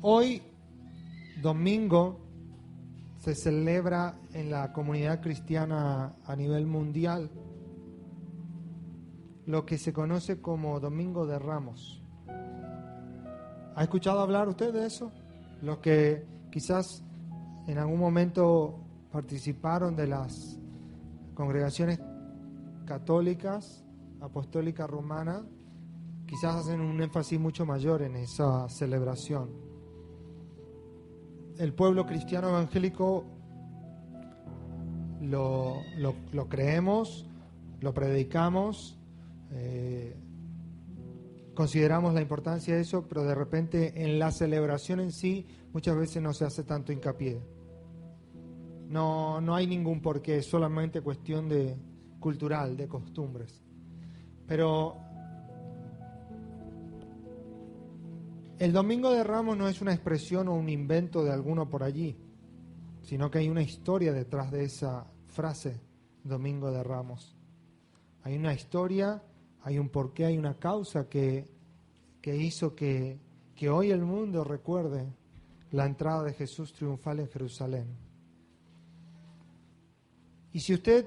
Hoy, domingo, se celebra en la comunidad cristiana a nivel mundial lo que se conoce como Domingo de Ramos. ¿Ha escuchado hablar usted de eso? Los que quizás en algún momento participaron de las congregaciones católicas, apostólica romana, quizás hacen un énfasis mucho mayor en esa celebración. El pueblo cristiano evangélico lo creemos, lo predicamos, consideramos la importancia de eso, pero de repente en la celebración en sí muchas veces no se hace tanto hincapié. No hay ningún porqué, es solamente cuestión de cultural, de costumbres. Pero el Domingo de Ramos no es una expresión o un invento de alguno por allí, sino que hay una historia detrás de esa frase, Domingo de Ramos. Hay una historia, hay un porqué, hay una causa que hizo que hoy el mundo recuerde la entrada de Jesús triunfal en Jerusalén. Y si usted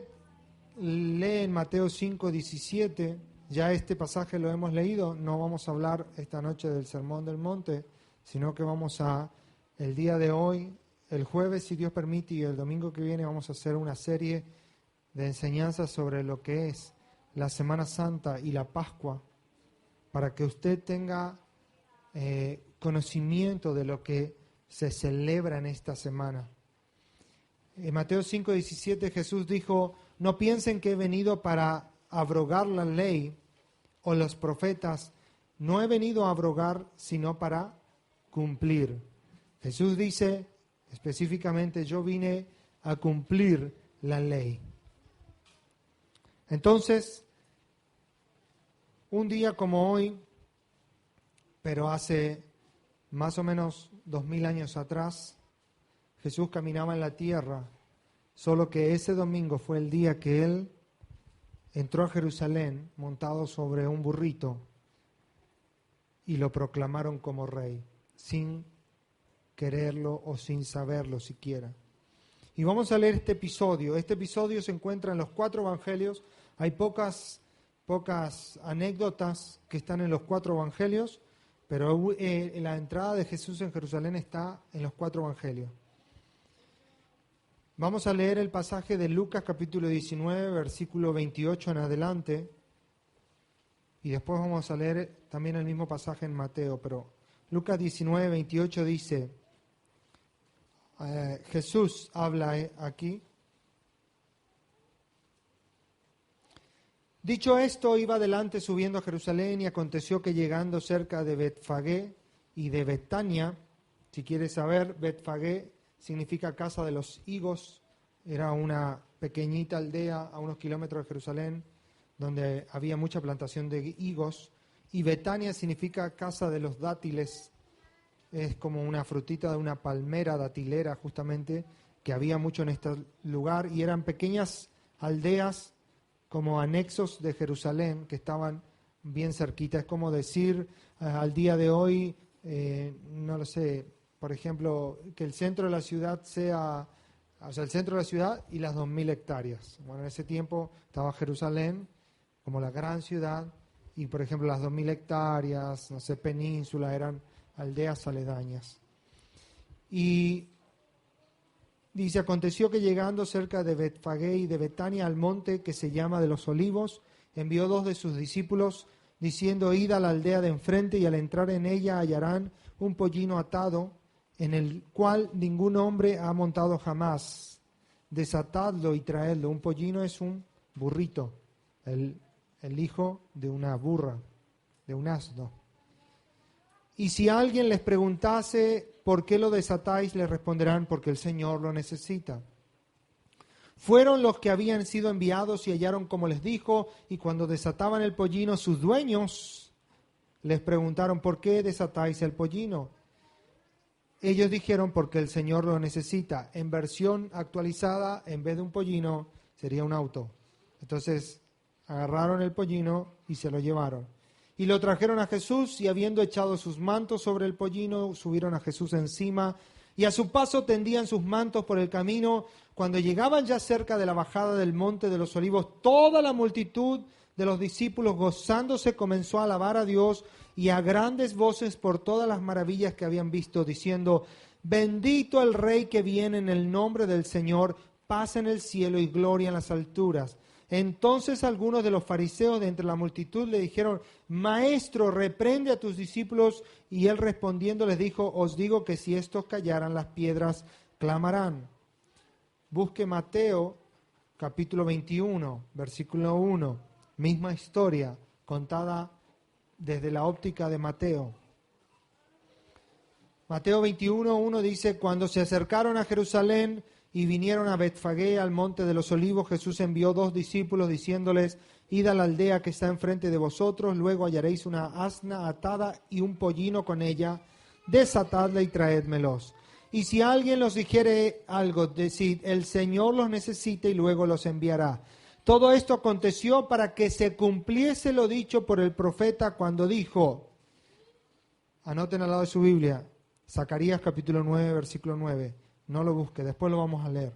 lee en Mateo 5:17, ya este pasaje lo hemos leído, no vamos a hablar esta noche del Sermón del Monte, sino que vamos a, el día de hoy, el jueves, si Dios permite, y el domingo que viene vamos a hacer una serie de enseñanzas sobre lo que es la Semana Santa y la Pascua, para que usted tenga conocimiento de lo que se celebra en esta semana. En Mateo 5:17 Jesús dijo: no piensen que he venido para abrogar la ley o los profetas. No he venido a abrogar, sino para cumplir. Jesús dice específicamente: yo vine a cumplir la ley. Entonces, un día como hoy, pero hace más o menos 2000 años atrás, Jesús caminaba en la tierra, solo que ese domingo fue el día que Él entró a Jerusalén montado sobre un burrito y lo proclamaron como rey, sin quererlo o sin saberlo siquiera. Y vamos a leer este episodio. Este episodio se encuentra en los 4 evangelios. Hay pocas anécdotas que están en los 4 evangelios, pero la entrada de Jesús en Jerusalén está en los 4 evangelios. Vamos a leer el pasaje de Lucas capítulo 19, versículo 28 en adelante, y después vamos a leer también el mismo pasaje en Mateo, pero Lucas 19, 28 dice, Jesús habla aquí. Dicho esto, iba adelante subiendo a Jerusalén, y aconteció que llegando cerca de Betfagé y de Betania, si quieres saber, Betfagé significa casa de los higos, era una pequeñita aldea a unos kilómetros de Jerusalén, donde había mucha plantación de higos, y Betania significa casa de los dátiles, es como una frutita de una palmera datilera justamente, que había mucho en este lugar, y eran pequeñas aldeas como anexos de Jerusalén, que estaban bien cerquita. Es como decir al día de hoy, no lo sé, por ejemplo, que el centro de la ciudad sea, o sea, el centro de la ciudad y las 2000 hectáreas. Bueno, en ese tiempo estaba Jerusalén como la gran ciudad, y por ejemplo las 2000 hectáreas, no sé, península, eran aldeas aledañas. Y dice, aconteció que llegando cerca de Betfagé y de Betania al monte que se llama de los Olivos, envió 2 de sus discípulos, diciendo, id a la aldea de enfrente, y al entrar en ella hallarán un pollino atado, en el cual ningún hombre ha montado jamás. Desatadlo y traedlo. Un pollino es un burrito, el hijo de una burra, de un asno. Y si alguien les preguntase, ¿por qué lo desatáis?, les responderán, porque el Señor lo necesita. Fueron los que habían sido enviados y hallaron como les dijo, y cuando desataban el pollino, sus dueños les preguntaron, ¿por qué desatáis el pollino? Ellos dijeron, porque el Señor lo necesita. En versión actualizada, en vez de un pollino, sería un auto. Entonces, agarraron el pollino y se lo llevaron. Y lo trajeron a Jesús, y habiendo echado sus mantos sobre el pollino, subieron a Jesús encima, y a su paso tendían sus mantos por el camino. Cuando llegaban ya cerca de la bajada del monte de los Olivos, toda la multitud de los discípulos, gozándose, comenzó a alabar a Dios y a grandes voces por todas las maravillas que habían visto, diciendo: bendito el Rey que viene en el nombre del Señor, paz en el cielo y gloria en las alturas. Entonces algunos de los fariseos de entre la multitud le dijeron: Maestro, reprende a tus discípulos. Y él respondiendo les dijo: os digo que si estos callaran, las piedras clamarán. Busque Mateo capítulo 21, versículo 1. Misma historia contada desde la óptica de Mateo. Mateo 21, 1 dice: cuando se acercaron a Jerusalén y vinieron a Betfagé, al monte de los Olivos, Jesús envió 2 discípulos diciéndoles: id a la aldea que está enfrente de vosotros, luego hallaréis una asna atada y un pollino con ella, desatadla y traédmelos. Y si alguien los dijere algo, decid: el Señor los necesita, y luego los enviará. Todo esto aconteció para que se cumpliese lo dicho por el profeta cuando dijo, anoten al lado de su Biblia, Zacarías capítulo 9, versículo 9. No lo busque, después lo vamos a leer.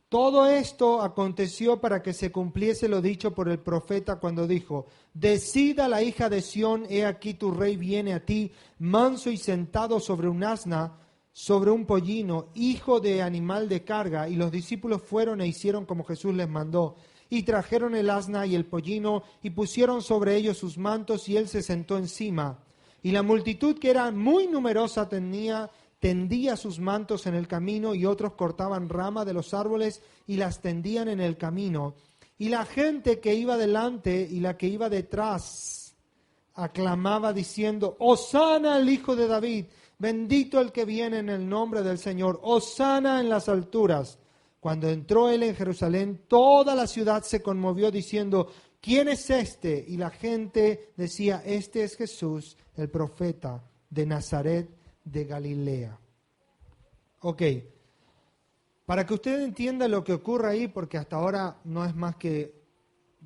Todo esto aconteció para que se cumpliese lo dicho por el profeta cuando dijo: decida la hija de Sión, he aquí tu rey viene a ti, manso y sentado sobre un asna, sobre un pollino, hijo de animal de carga. Y los discípulos fueron e hicieron como Jesús les mandó. Y trajeron el asna y el pollino, y pusieron sobre ellos sus mantos, y él se sentó encima. Y la multitud, que era muy numerosa, tendía sus mantos en el camino, y otros cortaban ramas de los árboles y las tendían en el camino. Y la gente que iba delante y la que iba detrás aclamaba diciendo: Hosana al Hijo de David, bendito el que viene en el nombre del Señor, Hosana en las alturas. Cuando entró él en Jerusalén, toda la ciudad se conmovió diciendo: ¿quién es este? Y la gente decía: este es Jesús, el profeta de Nazaret de Galilea. Ok, para que usted entienda lo que ocurre ahí, porque hasta ahora no es más que,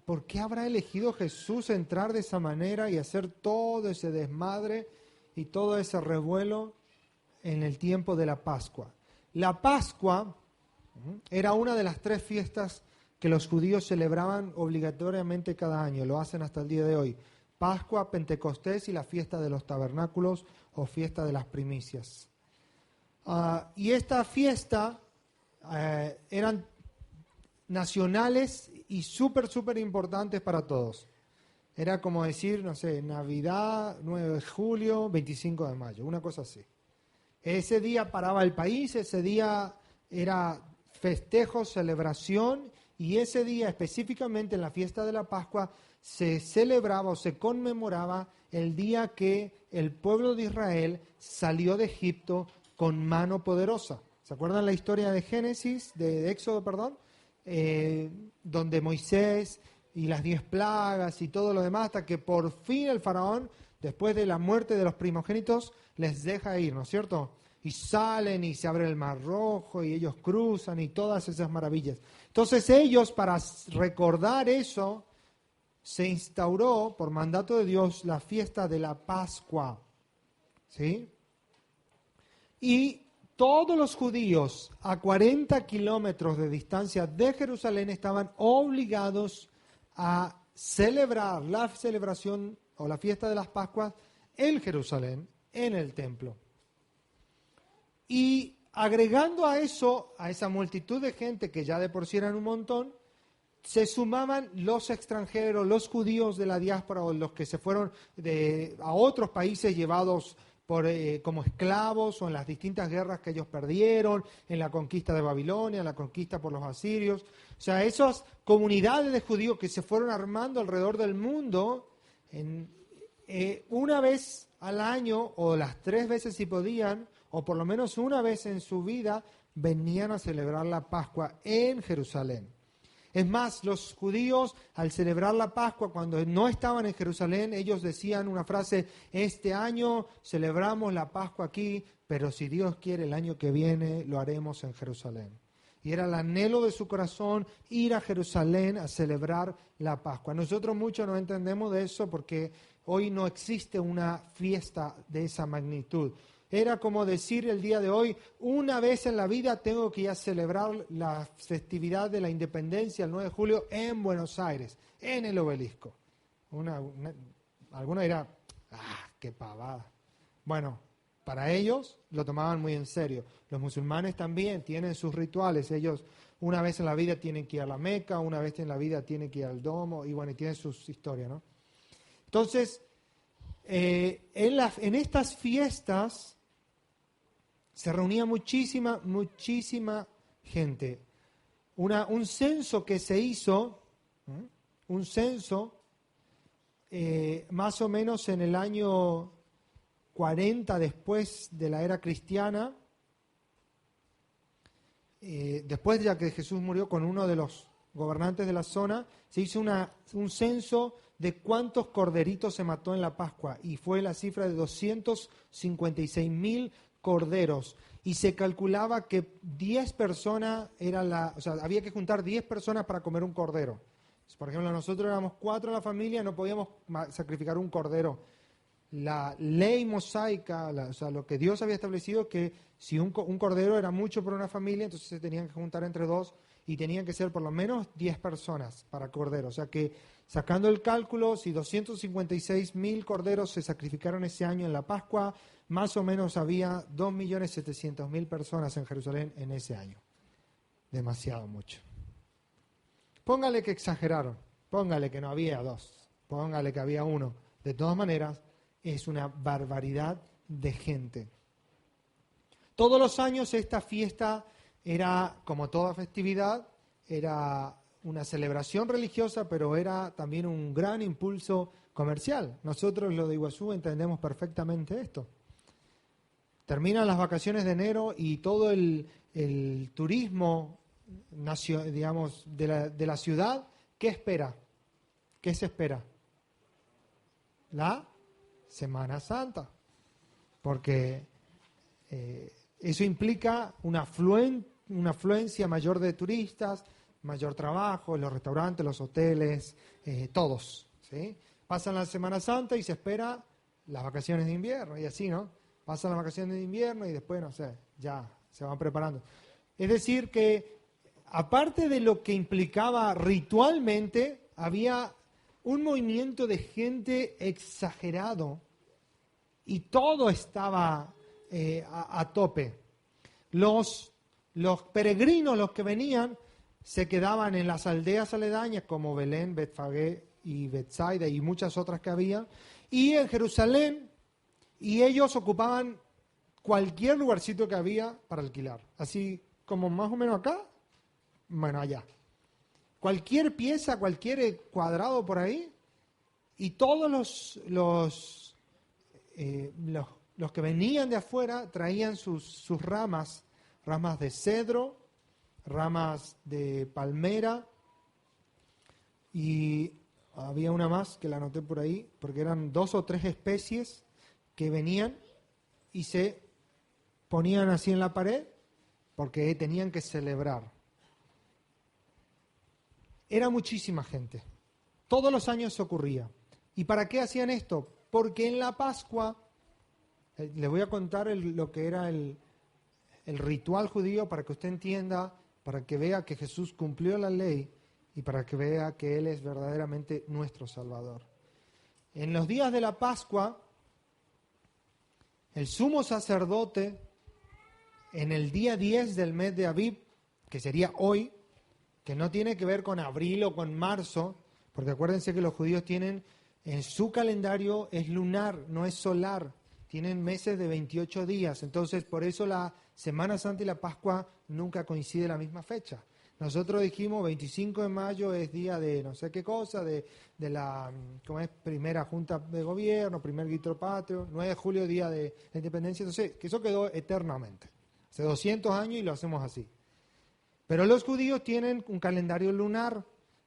¿por qué habrá elegido Jesús entrar de esa manera y hacer todo ese desmadre y todo ese revuelo en el tiempo de la Pascua? La Pascua era una de las 3 fiestas que los judíos celebraban obligatoriamente cada año, lo hacen hasta el día de hoy: Pascua, Pentecostés y la fiesta de los tabernáculos o fiesta de las primicias. Y esta fiesta eran nacionales y súper importantes para todos. Era como decir, no sé, Navidad, 9 de julio, 25 de mayo, una cosa así. Ese día paraba el país, ese día era festejo, celebración, y ese día específicamente en la fiesta de la Pascua se celebraba o se conmemoraba el día que el pueblo de Israel salió de Egipto con mano poderosa. ¿Se acuerdan la historia de Génesis, de Éxodo, perdón? Donde Moisés y las 10 plagas y todo lo demás, hasta que por fin el faraón, después de la muerte de los primogénitos, les deja ir, ¿no es cierto? Y salen y se abre el Mar Rojo y ellos cruzan y todas esas maravillas. Entonces ellos, para recordar eso, se instauró por mandato de Dios la fiesta de la Pascua, ¿sí? Y todos los judíos a 40 kilómetros de distancia de Jerusalén estaban obligados a celebrar la celebración o la fiesta de las Pascuas en Jerusalén, en el templo. Y agregando a eso, a esa multitud de gente que ya de por sí eran un montón, se sumaban los extranjeros, los judíos de la diáspora o los que se fueron a otros países llevados como esclavos o en las distintas guerras que ellos perdieron, en la conquista de Babilonia, en la conquista por los asirios. O sea, esas comunidades de judíos que se fueron armando alrededor del mundo, una vez al año o las 3 veces si podían, o por lo menos una vez en su vida, venían a celebrar la Pascua en Jerusalén. Es más, los judíos al celebrar la Pascua, cuando no estaban en Jerusalén, ellos decían una frase: este año celebramos la Pascua aquí, pero si Dios quiere el año que viene lo haremos en Jerusalén. Y era el anhelo de su corazón ir a Jerusalén a celebrar la Pascua. Nosotros muchos no entendemos de eso porque hoy no existe una fiesta de esa magnitud. Era como decir el día de hoy, una vez en la vida tengo que ir a celebrar la festividad de la independencia el 9 de julio en Buenos Aires, en el obelisco. Alguno dirá, qué pavada. Bueno, para ellos lo tomaban muy en serio. Los musulmanes también tienen sus rituales. Ellos una vez en la vida tienen que ir a la Meca, una vez en la vida tienen que ir al Domo, y bueno, y tienen sus historias, ¿no? Entonces, en estas fiestas se reunía muchísima gente. Un censo que se hizo, un censo, más o menos en el año 40 después de la era cristiana, después ya que Jesús murió con uno de los gobernantes de la zona, se hizo un censo de cuántos corderitos se mató en la Pascua, y fue la cifra de 256.000 corderos, y se calculaba que 10 personas había que juntar 10 personas para comer un cordero. Por ejemplo, nosotros éramos 4 en la familia, no podíamos sacrificar un cordero. La ley mosaica, lo que Dios había establecido, que si un cordero era mucho para una familia, entonces se tenían que juntar entre 2 y tenían que ser por lo menos 10 personas para cordero. O sea que, sacando el cálculo, si 256.000 corderos se sacrificaron ese año en la Pascua, más o menos había 2.700.000 personas en Jerusalén en ese año. Demasiado mucho. Póngale que exageraron, póngale que no había 2, póngale que había 1. De todas maneras, es una barbaridad de gente. Todos los años esta fiesta era, como toda festividad, era una celebración religiosa, pero era también un gran impulso comercial. Nosotros, los de Iguazú, entendemos perfectamente esto. Terminan las vacaciones de enero y todo el turismo, digamos, de la ciudad, ¿qué espera? ¿Qué se espera? La Semana Santa, porque eso implica una afluencia mayor de turistas, mayor trabajo en los restaurantes, los hoteles, todos, ¿sí? Pasan la Semana Santa y se espera las vacaciones de invierno, y así, ¿no? Pasan las vacaciones de invierno y después, no sé, ya se van preparando. Es decir que, aparte de lo que implicaba ritualmente, había un movimiento de gente exagerado y todo estaba a tope. Los peregrinos, los que venían, se quedaban en las aldeas aledañas como Belén, Betfagé y Betsaida y muchas otras que había, y en Jerusalén, y ellos ocupaban cualquier lugarcito que había para alquilar, así como más o menos acá, bueno, allá. Cualquier pieza, cualquier cuadrado por ahí, y todos los que venían de afuera traían sus ramas de cedro, ramas de palmera, y había una más que la anoté por ahí, porque eran 2 o 3 especies que venían y se ponían así en la pared porque tenían que celebrar. Era muchísima gente. Todos los años ocurría. ¿Y para qué hacían esto? Porque en la Pascua, les voy a contar lo que era el ritual judío para que usted entienda, para que vea que Jesús cumplió la ley y para que vea que Él es verdaderamente nuestro Salvador. En los días de la Pascua, el sumo sacerdote, en el día 10 del mes de Abib, que sería hoy, que no tiene que ver con abril o con marzo, porque acuérdense que los judíos tienen, en su calendario es lunar, no es solar, tienen meses de 28 días, entonces por eso la Semana Santa y la Pascua nunca coinciden la misma fecha. Nosotros dijimos 25 de mayo es día de no sé qué cosa, de la ¿cómo es? Primera Junta de Gobierno, primer grito patrio, 9 de julio día de la independencia, entonces que eso quedó eternamente, hace 200 años y lo hacemos así. Pero los judíos tienen un calendario lunar,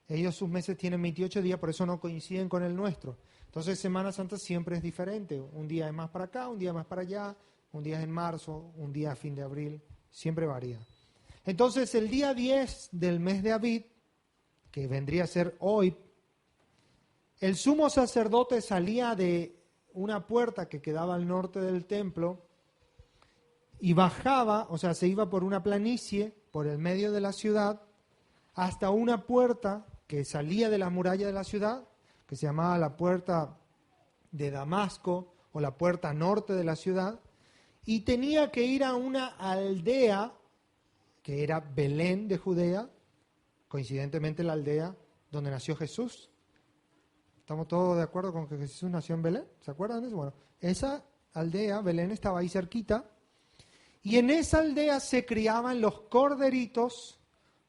ellos sus meses tienen 28 días, por eso no coinciden con el nuestro. Entonces Semana Santa siempre es diferente, un día es más para acá, un día más para allá, un día es en marzo, un día a fin de abril, siempre varía. Entonces el día 10 del mes de Abib, que vendría a ser hoy, el sumo sacerdote salía de una puerta que quedaba al norte del templo y bajaba, o sea, se iba por una planicie, por el medio de la ciudad, hasta una puerta que salía de la muralla de la ciudad, que se llamaba la puerta de Damasco o la puerta norte de la ciudad, y tenía que ir a una aldea que era Belén de Judea, coincidentemente la aldea donde nació Jesús. ¿Estamos todos de acuerdo con que Jesús nació en Belén? ¿Se acuerdan de eso? Bueno, esa aldea, Belén, estaba ahí cerquita, y en esa aldea se criaban los corderitos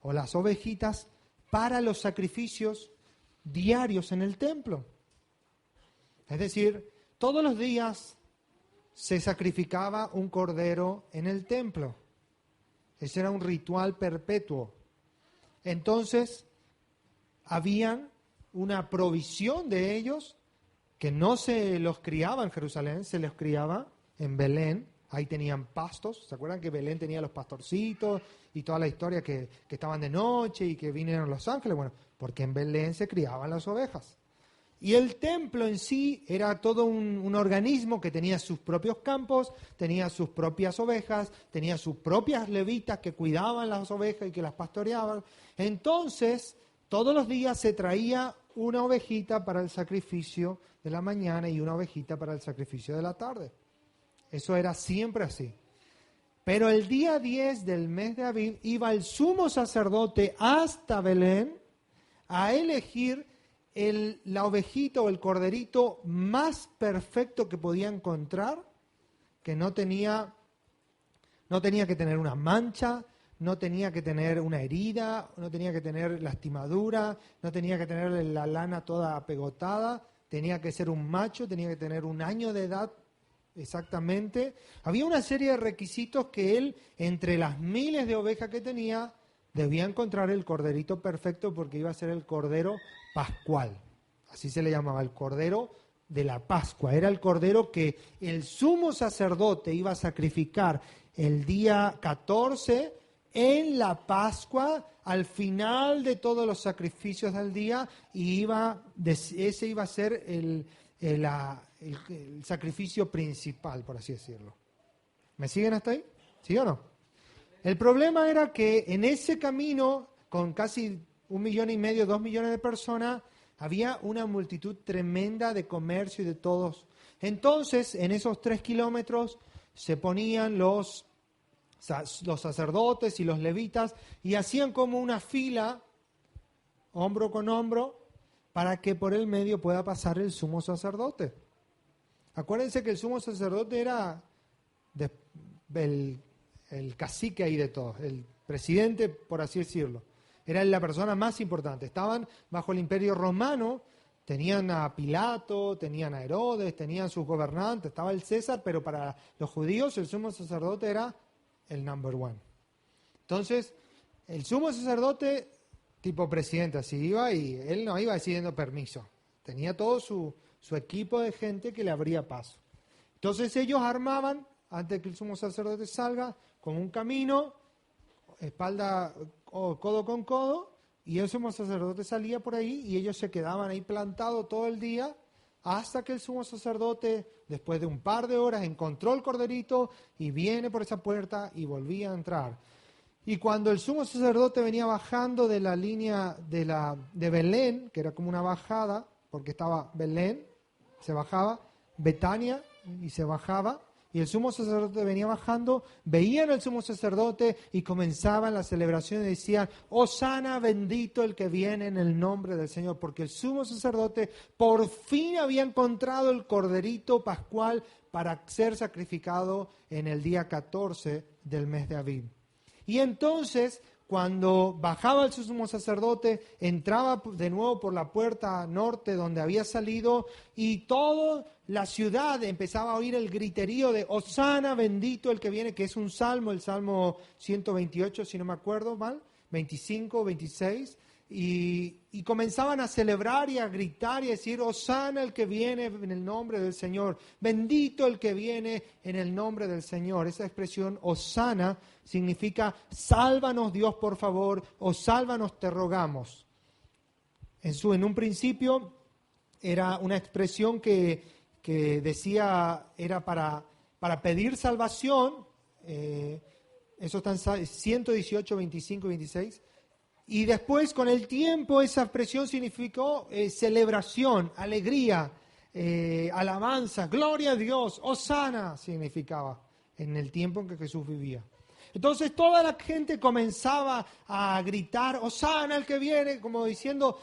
o las ovejitas para los sacrificios diarios en el templo. Es decir, todos los días se sacrificaba un cordero en el templo. Ese era un ritual perpetuo. Entonces, había una provisión de ellos que no se los criaba en Jerusalén, se los criaba en Belén. Ahí tenían pastos. ¿Se acuerdan que Belén tenía los pastorcitos y toda la historia que estaban de noche y que vinieron los ángeles? Bueno, porque en Belén se criaban las ovejas. Y el templo en sí era todo un organismo que tenía sus propios campos, tenía sus propias ovejas, tenía sus propias levitas que cuidaban las ovejas y que las pastoreaban. Entonces, todos los días se traía una ovejita para el sacrificio de la mañana y una ovejita para el sacrificio de la tarde. Eso era siempre así. Pero el día 10 del mes de Abib iba el sumo sacerdote hasta Belén a elegir la ovejita o el corderito más perfecto que podía encontrar, que no tenía que tener una mancha, no tenía que tener una herida, no tenía que tener lastimadura, no tenía que tener la lana toda apegotada, tenía que ser un macho, tenía que tener 1 año de edad exactamente. Había una serie de requisitos que él, entre las miles de ovejas que tenía, debía encontrar el corderito perfecto porque iba a ser el cordero pascual. Así se le llamaba, el cordero de la Pascua. Era el cordero que el sumo sacerdote iba a sacrificar el día 14 en la Pascua, al final de todos los sacrificios del día, y ese iba a ser el sacrificio principal, por así decirlo. ¿Me siguen hasta ahí? ¿Sí o no? El problema era que en ese camino, con casi 1,5 millones, 2 millones de personas, había una multitud tremenda de comercio y de todos. Entonces, en esos 3 kilómetros se ponían los sacerdotes y los levitas y hacían como una fila, hombro con hombro, para que por el medio pueda pasar el sumo sacerdote. Acuérdense que el sumo sacerdote era el cacique ahí de todos, el presidente, por así decirlo. Era la persona más importante. Estaban bajo el imperio romano, tenían a Pilato, tenían a Herodes, tenían sus gobernantes, estaba el César, pero para los judíos el sumo sacerdote era el number one. Entonces, el sumo sacerdote, tipo presidente, así iba, y él no iba decidiendo permiso. Tenía todo su equipo de gente que le abría paso. Entonces ellos armaban, antes que el sumo sacerdote salga, con un camino, espalda o codo con codo, y el sumo sacerdote salía por ahí y ellos se quedaban ahí plantados todo el día hasta que el sumo sacerdote, después de un par de horas, encontró el corderito y viene por esa puerta y volvía a entrar. Y cuando el sumo sacerdote venía bajando de la línea de Belén, que era como una bajada, porque estaba Belén, se bajaba, Betania y se bajaba, y el sumo sacerdote venía bajando, veían al sumo sacerdote y comenzaban la celebración y decían: Hosana, bendito el que viene en el nombre del Señor, porque el sumo sacerdote por fin había encontrado el corderito pascual para ser sacrificado en el día 14 del mes de Abib. Y entonces, cuando bajaba el sumo sacerdote, entraba de nuevo por la puerta norte donde había salido, y toda la ciudad empezaba a oír el griterío de Hosana, bendito el que viene, que es un salmo, el Salmo 128, si no me acuerdo mal, 25, 26, y comenzaban a celebrar y a gritar y a decir, Hosana el que viene en el nombre del Señor, bendito el que viene en el nombre del Señor. Esa expresión Hosana significa sálvanos Dios por favor, o sálvanos te rogamos. En un principio era una expresión que decía, era para pedir salvación, eso está en 118, 25 y 26. Y después, con el tiempo, esa expresión significó celebración, alegría, alabanza, gloria a Dios, hosana significaba en el tiempo en que Jesús vivía. Entonces toda la gente comenzaba a gritar, hosana el que viene, como diciendo,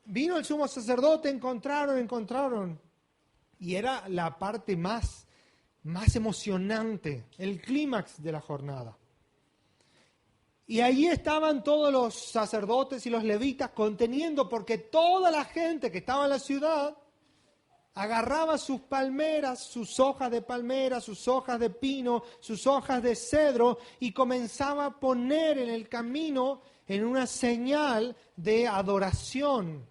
vino el sumo sacerdote, encontraron. Y era la parte más emocionante, el clímax de la jornada. Y allí estaban todos los sacerdotes y los levitas conteniendo, porque toda la gente que estaba en la ciudad agarraba sus palmeras, sus hojas de palmera, sus hojas de pino, sus hojas de cedro, y comenzaba a poner en el camino en una señal de adoración.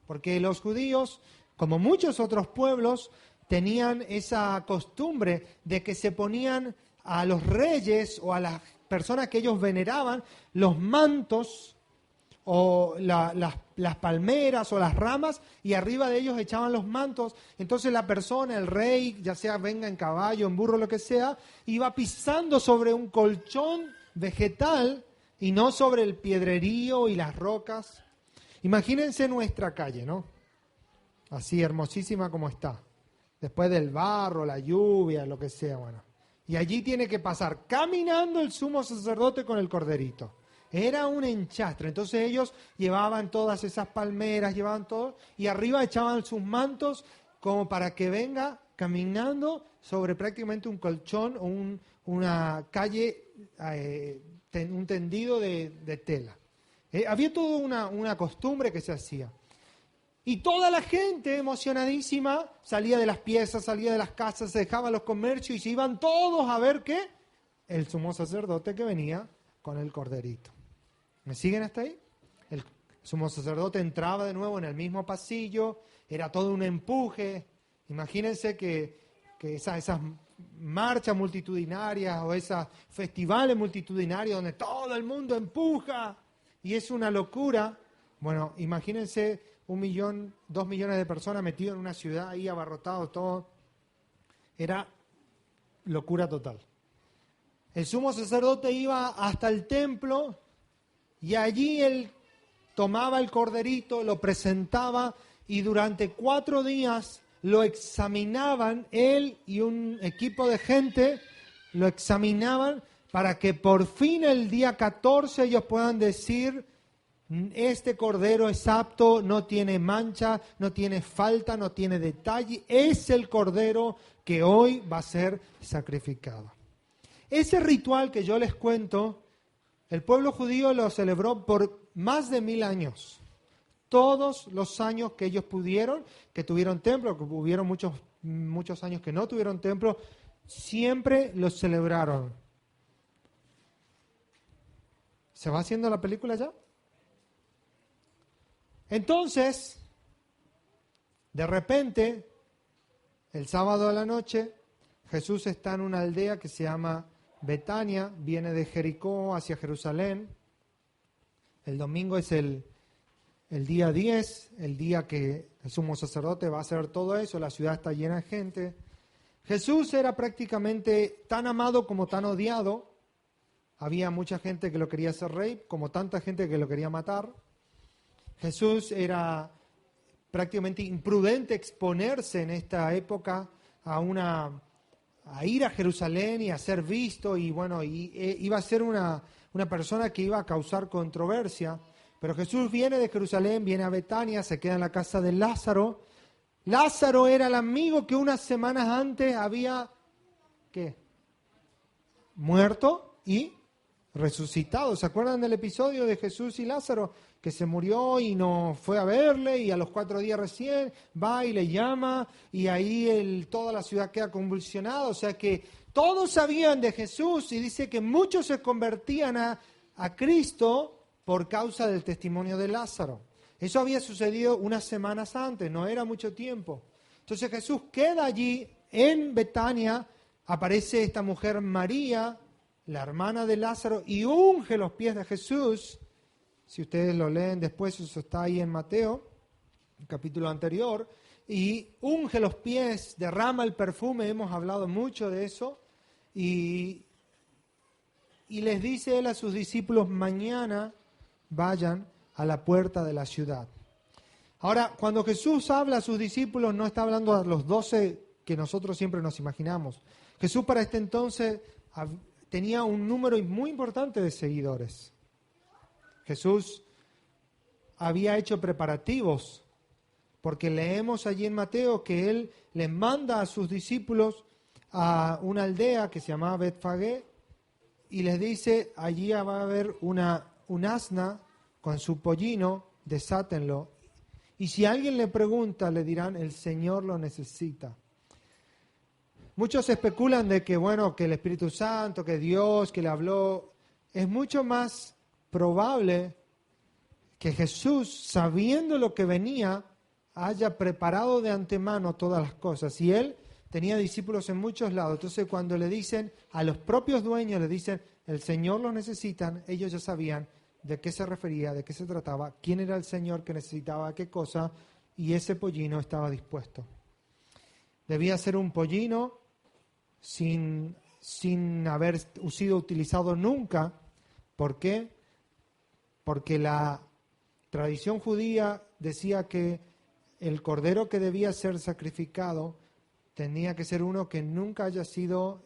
Porque los judíos, como muchos otros pueblos, tenían esa costumbre de que se ponían a los reyes o a las personas que ellos veneraban, los mantos o las palmeras o las ramas, y arriba de ellos echaban los mantos. Entonces la persona, el rey, ya sea venga en caballo, en burro, lo que sea, iba pisando sobre un colchón vegetal y no sobre el piedrerío y las rocas. Imagínense nuestra calle, ¿no? Así hermosísima como está. Después del barro, la lluvia, lo que sea, bueno. Y allí tiene que pasar caminando el sumo sacerdote con el corderito. Era un enchastre. Entonces ellos llevaban todas esas palmeras, llevaban todo, y arriba echaban sus mantos como para que venga caminando sobre prácticamente un colchón o una calle, un tendido de tela. Había toda una costumbre que se hacía. Y toda la gente emocionadísima salía de las piezas, salía de las casas, se dejaba los comercios y se iban todos a ver ¿qué? El sumo sacerdote que venía con el corderito. ¿Me siguen hasta ahí? El sumo sacerdote entraba de nuevo en el mismo pasillo, era todo un empuje. Imagínense que esas marchas multitudinarias o esos festivales multitudinarios donde todo el mundo empuja y es una locura. Bueno, imagínense 1 millón, 2 millones de personas metidos en una ciudad ahí, abarrotados, todo. Era locura total. El sumo sacerdote iba hasta el templo y allí él tomaba el corderito, lo presentaba y durante 4 días lo examinaban, él y un equipo de gente lo examinaban para que por fin el día 14 ellos puedan decir: este cordero es apto, no tiene mancha, no tiene falta, no tiene detalle. Es el cordero que hoy va a ser sacrificado. Ese ritual que yo les cuento, el pueblo judío lo celebró por más de 1000 años. Todos los años que ellos pudieron, que tuvieron templo, que hubieron muchos años que no tuvieron templo, siempre lo celebraron. ¿Se va haciendo la película ya? Entonces, de repente, el sábado a la noche, Jesús está en una aldea que se llama Betania, viene de Jericó hacia Jerusalén. El domingo es el día 10, el día que el sumo sacerdote va a hacer todo eso, la ciudad está llena de gente. Jesús era prácticamente tan amado como tan odiado. Había mucha gente que lo quería hacer rey, como tanta gente que lo quería matar. Jesús era prácticamente imprudente exponerse en esta época a ir a Jerusalén y a ser visto, y bueno, iba a ser una persona que iba a causar controversia. Pero Jesús viene de Jerusalén, viene a Betania, se queda en la casa de Lázaro. Lázaro era el amigo que unas semanas antes había, ¿qué? Muerto y resucitado. ¿Se acuerdan del episodio de Jesús y Lázaro? Que se murió y no fue a verle, y a los 4 días recién va y le llama, y ahí toda la ciudad queda convulsionada. O sea que todos sabían de Jesús, y dice que muchos se convertían a Cristo por causa del testimonio de Lázaro. Eso había sucedido unas semanas antes, no era mucho tiempo. Entonces Jesús queda allí en Betania, aparece esta mujer María, la hermana de Lázaro, y unge los pies de Jesús. Si ustedes lo leen después, eso está ahí en Mateo, el capítulo anterior, y unge los pies, derrama el perfume, hemos hablado mucho de eso, y les dice él a sus discípulos, mañana vayan a la puerta de la ciudad. Ahora, cuando Jesús habla a sus discípulos, no está hablando a los 12 que nosotros siempre nos imaginamos. Jesús para este entonces tenía un número muy importante de seguidores. Jesús había hecho preparativos, porque leemos allí en Mateo que Él les manda a sus discípulos a una aldea que se llamaba Betfagé y les dice, allí va a haber un asna con su pollino, desátenlo. Y si alguien le pregunta, le dirán, el Señor lo necesita. Muchos especulan de que, que el Espíritu Santo, que Dios, que le habló. Es mucho más probable que Jesús, sabiendo lo que venía, haya preparado de antemano todas las cosas. Y Él tenía discípulos en muchos lados. Entonces, cuando le dicen, a los propios dueños le dicen, el Señor lo necesitan, ellos ya sabían de qué se refería, de qué se trataba, quién era el Señor que necesitaba qué cosa, y ese pollino estaba dispuesto. Debía ser un pollino sin haber sido utilizado nunca. ¿Por qué? Porque la tradición judía decía que el cordero que debía ser sacrificado tenía que ser uno que nunca haya sido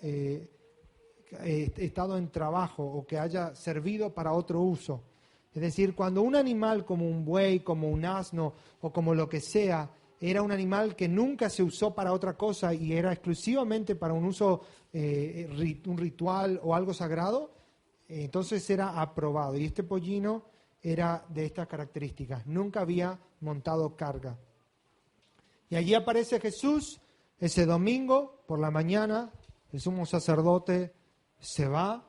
estado en trabajo o que haya servido para otro uso. Es decir, cuando un animal como un buey, como un asno o como lo que sea, era un animal que nunca se usó para otra cosa y era exclusivamente para un uso, un ritual o algo sagrado, entonces era aprobado. Y este pollino era de estas características, nunca había montado carga. Y allí aparece Jesús ese domingo por la mañana, el sumo sacerdote se va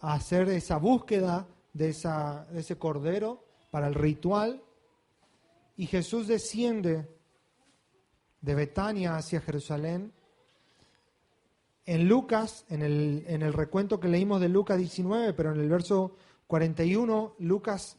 a hacer esa búsqueda de ese cordero para el ritual, y Jesús desciende de Betania hacia Jerusalén. En Lucas, en el recuento que leímos de Lucas 19, pero en el verso 41, Lucas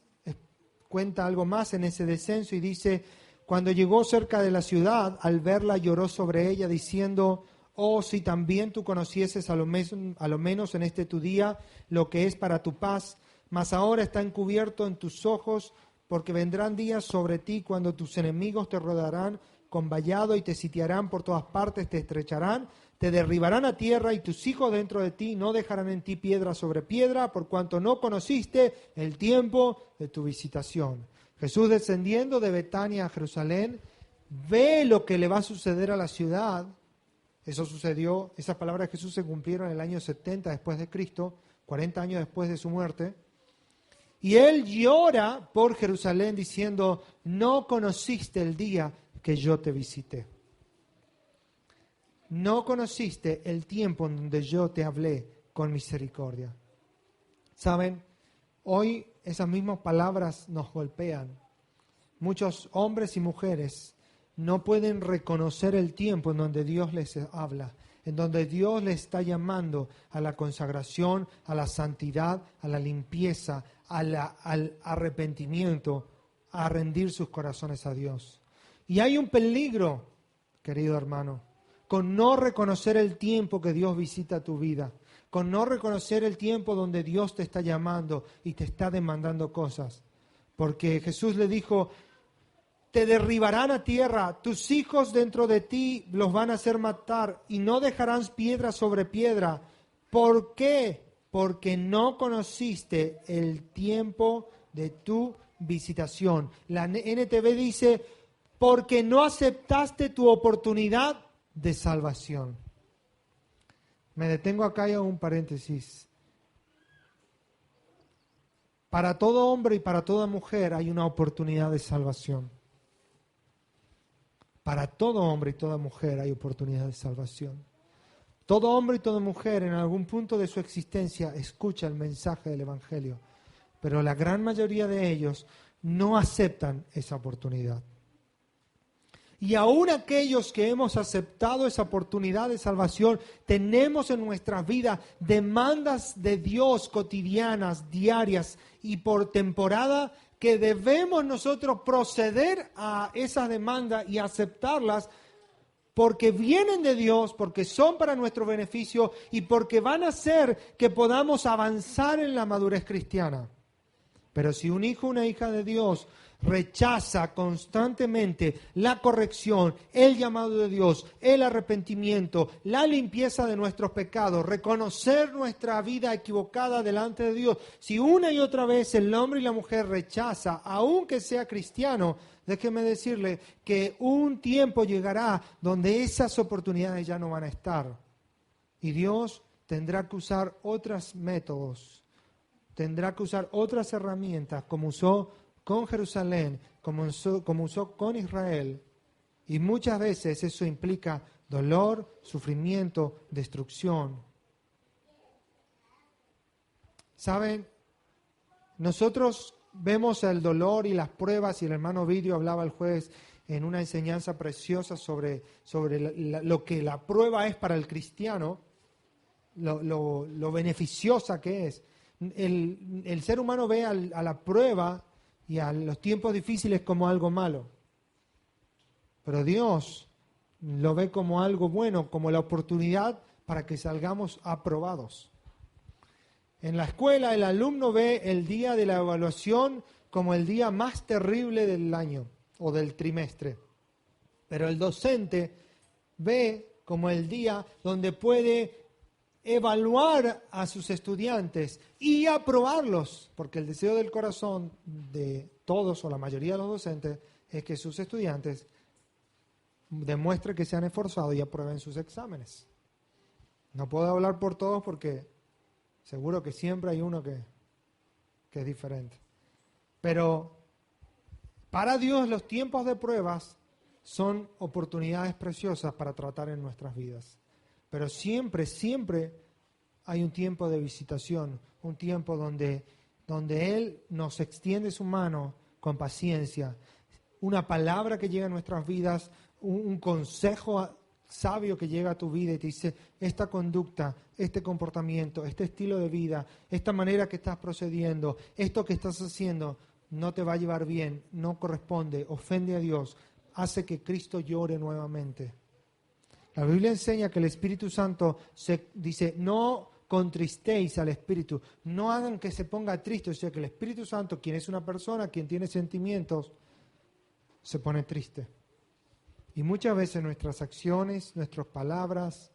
cuenta algo más en ese descenso y dice, cuando llegó cerca de la ciudad, al verla lloró sobre ella diciendo, oh, si también tú conocieses a lo menos en este tu día lo que es para tu paz, mas ahora está encubierto en tus ojos, porque vendrán días sobre ti cuando tus enemigos te rodearán con vallado y te sitiarán por todas partes, te estrecharán, te derribarán a tierra y tus hijos dentro de ti no dejarán en ti piedra sobre piedra, por cuanto no conociste el tiempo de tu visitación. Jesús, descendiendo de Betania a Jerusalén, ve lo que le va a suceder a la ciudad. Eso sucedió, esas palabras de Jesús se cumplieron en el año 70 después de Cristo, 40 años después de su muerte. Y él llora por Jerusalén diciendo, no conociste el día que yo te visité. No conociste el tiempo en donde yo te hablé con misericordia. ¿Saben? Hoy esas mismas palabras nos golpean. Muchos hombres y mujeres no pueden reconocer el tiempo en donde Dios les habla, en donde Dios les está llamando a la consagración, a la santidad, a la limpieza, al arrepentimiento, a rendir sus corazones a Dios. Y hay un peligro, querido hermano, con no reconocer el tiempo que Dios visita tu vida, con no reconocer el tiempo donde Dios te está llamando y te está demandando cosas. Porque Jesús le dijo, te derribarán a tierra, tus hijos dentro de ti los van a hacer matar y no dejarán piedra sobre piedra. ¿Por qué? Porque no conociste el tiempo de tu visitación. La NTV dice, porque no aceptaste tu oportunidad de salvación. Me detengo acá y hago un paréntesis. Para todo hombre y para toda mujer hay una oportunidad de salvación. Para todo hombre y toda mujer hay oportunidad de salvación. Todo hombre y toda mujer en algún punto de su existencia escucha el mensaje del Evangelio. pero la gran mayoría de ellos no aceptan esa oportunidad. Y aún aquellos que hemos aceptado esa oportunidad de salvación, tenemos en nuestras vidas demandas de Dios cotidianas, diarias y por temporada, que debemos nosotros proceder a esas demandas y aceptarlas porque vienen de Dios, porque son para nuestro beneficio y porque van a hacer que podamos avanzar en la madurez cristiana. Pero si un hijo o una hija de Dios rechaza constantemente la corrección, el llamado de Dios, el arrepentimiento, la limpieza de nuestros pecados, reconocer nuestra vida equivocada delante de Dios, si una y otra vez el hombre y la mujer rechaza, aunque sea cristiano, déjeme decirle que un tiempo llegará donde esas oportunidades ya no van a estar. Y Dios tendrá que usar otros métodos, tendrá que usar otras herramientas, como usó con Jerusalén, como usó con Israel. Y muchas veces eso implica dolor, sufrimiento, destrucción. ¿Saben? Nosotros vemos el dolor y las pruebas, y el hermano Vidio hablaba el jueves en una enseñanza preciosa sobre lo que la prueba es para el cristiano, lo beneficiosa que es. El ser humano ve a la prueba y a los tiempos difíciles como algo malo. Pero Dios lo ve como algo bueno, como la oportunidad para que salgamos aprobados. En la escuela el alumno ve el día de la evaluación como el día más terrible del año o del trimestre. Pero el docente ve como el día donde puede evaluar a sus estudiantes y aprobarlos, porque el deseo del corazón de todos o la mayoría de los docentes es que sus estudiantes demuestren que se han esforzado y aprueben sus exámenes. No puedo hablar por todos porque seguro que siempre hay uno que es diferente. Pero para Dios los tiempos de pruebas son oportunidades preciosas para tratar en nuestras vidas. Pero siempre, siempre hay un tiempo de visitación, un tiempo donde Él nos extiende su mano con paciencia, una palabra que llega a nuestras vidas, un consejo sabio que llega a tu vida y te dice, esta conducta, este comportamiento, este estilo de vida, esta manera que estás procediendo, esto que estás haciendo, no te va a llevar bien, no corresponde, ofende a Dios, hace que Cristo llore nuevamente. La Biblia enseña que el Espíritu Santo dice, no contristéis al Espíritu, no hagan que se ponga triste, o sea que el Espíritu Santo, quien es una persona, quien tiene sentimientos, se pone triste. Y muchas veces nuestras acciones, nuestras palabras,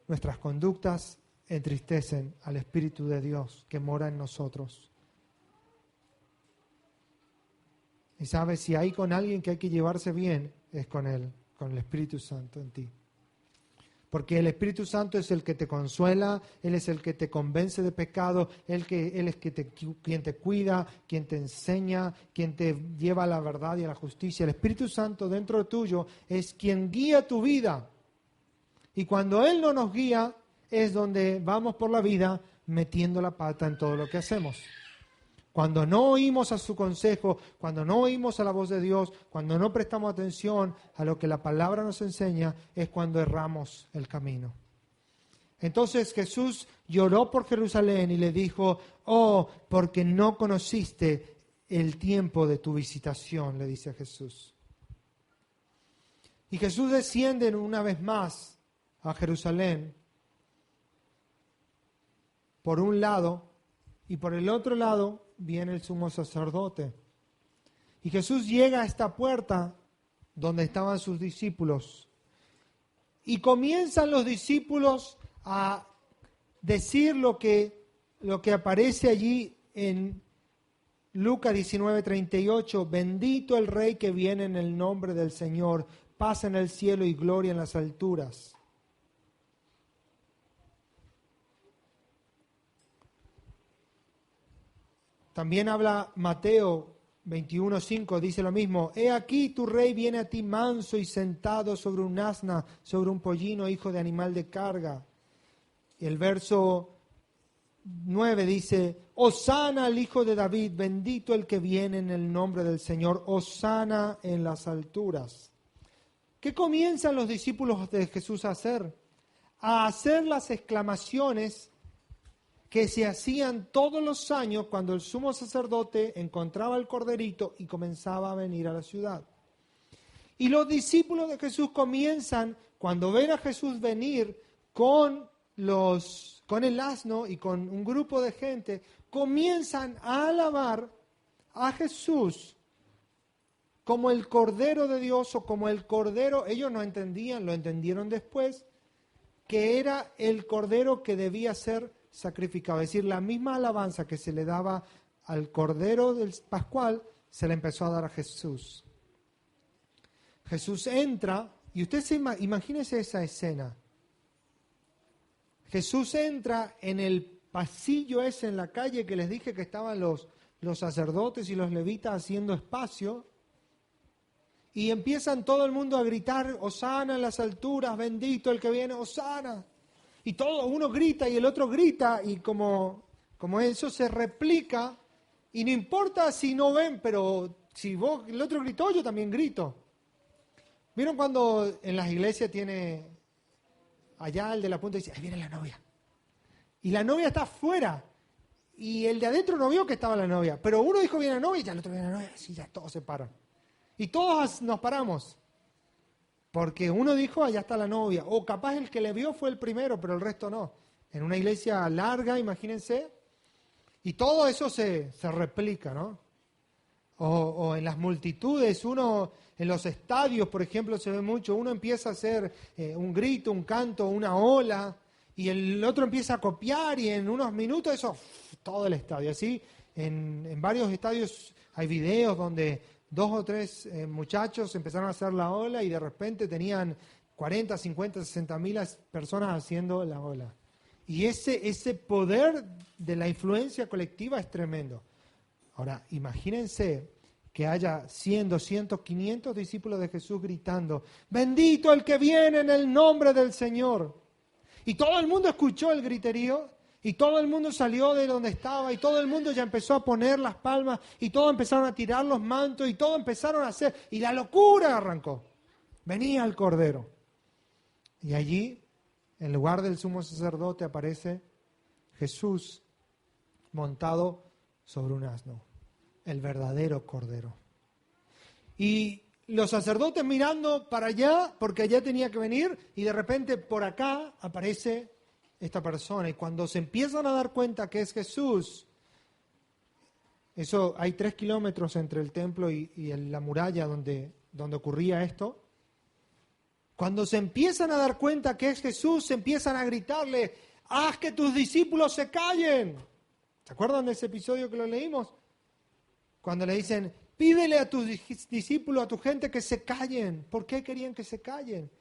nuestras conductas entristecen al Espíritu de Dios que mora en nosotros. Y sabes, si hay con alguien que hay que llevarse bien, es con Él, con el Espíritu Santo en ti. Porque el Espíritu Santo es el que te consuela, Él es el que te convence de pecado, Él es quien te cuida, quien te enseña, quien te lleva a la verdad y a la justicia. El Espíritu Santo dentro de tuyo es quien guía tu vida. Y cuando Él no nos guía, es donde vamos por la vida metiendo la pata en todo lo que hacemos. Cuando no oímos a su consejo, cuando no oímos a la voz de Dios, cuando no prestamos atención a lo que la palabra nos enseña, es cuando erramos el camino. Entonces Jesús lloró por Jerusalén y le dijo, oh, porque no conociste el tiempo de tu visitación, le dice Jesús. Y Jesús desciende una vez más a Jerusalén, por un lado, y por el otro lado viene el sumo sacerdote. Y Jesús llega a esta puerta donde estaban sus discípulos. Y comienzan los discípulos a decir lo que aparece allí en Lucas 19:38. Bendito el Rey que viene en el nombre del Señor. Paz en el cielo y gloria en las alturas. También habla Mateo 21:5, dice lo mismo. He aquí tu rey viene a ti manso y sentado sobre un asna, sobre un pollino, hijo de animal de carga. Y el verso 9 dice, Hosana al Hijo de David, bendito el que viene en el nombre del Señor, Hosana en las alturas. ¿Qué comienzan los discípulos de Jesús a hacer? A hacer las exclamaciones que se hacían todos los años cuando el sumo sacerdote encontraba el corderito y comenzaba a venir a la ciudad. Y los discípulos de Jesús comienzan, cuando ven a Jesús venir con el asno y con un grupo de gente, comienzan a alabar a Jesús como el Cordero de Dios o como el Cordero, ellos no entendían, lo entendieron después, que era el Cordero que debía ser sacrificado. Es decir, la misma alabanza que se le daba al Cordero del Pascual, se le empezó a dar a Jesús. Jesús entra, y usted imagínese esa escena. Jesús entra en el pasillo ese en la calle que les dije que estaban los sacerdotes y los levitas haciendo espacio, y empiezan todo el mundo a gritar, Hosana en las alturas, bendito el que viene, Hosana. Y todo, uno grita y el otro grita, y como eso se replica, y no importa si no ven, pero si el otro gritó, yo también grito. ¿Vieron cuando en las iglesias tiene allá el de la punta y dice, ahí viene la novia? Y la novia está afuera, y el de adentro no vio que estaba la novia, pero uno dijo viene la novia y ya el otro viene la novia, así ya todos se paran. Y todos nos paramos, porque uno dijo, allá está la novia, o capaz el que le vio fue el primero, pero el resto no. En una iglesia larga, imagínense, y todo eso se replica, ¿no? O en las multitudes, uno en los estadios, por ejemplo, se ve mucho, uno empieza a hacer un grito, un canto, una ola, y el otro empieza a copiar, y en unos minutos eso, todo el estadio. Así, en varios estadios hay videos donde 2 o 3 muchachos empezaron a hacer la ola y de repente tenían 40, 50, 60 mil personas haciendo la ola. Y ese poder de la influencia colectiva es tremendo. Ahora, imagínense que haya 100, 200, 500 discípulos de Jesús gritando, bendito el que viene en el nombre del Señor. Y todo el mundo escuchó el griterío, y todo el mundo salió de donde estaba, y todo el mundo ya empezó a poner las palmas, y todos empezaron a tirar los mantos, y todos empezaron a hacer, y la locura arrancó. Venía el Cordero. Y allí, en lugar del sumo sacerdote, aparece Jesús montado sobre un asno, el verdadero Cordero. Y los sacerdotes mirando para allá, porque allá tenía que venir, y de repente por acá aparece esta persona. Y cuando se empiezan a dar cuenta que es Jesús, eso hay 3 kilómetros entre el templo y la muralla donde ocurría esto. Cuando se empiezan a dar cuenta que es Jesús, se empiezan a gritarle, haz que tus discípulos se callen. ¿Se acuerdan de ese episodio que lo leímos? Cuando le dicen, pídele a tus discípulos, a tu gente que se callen. ¿Por qué querían que se callen?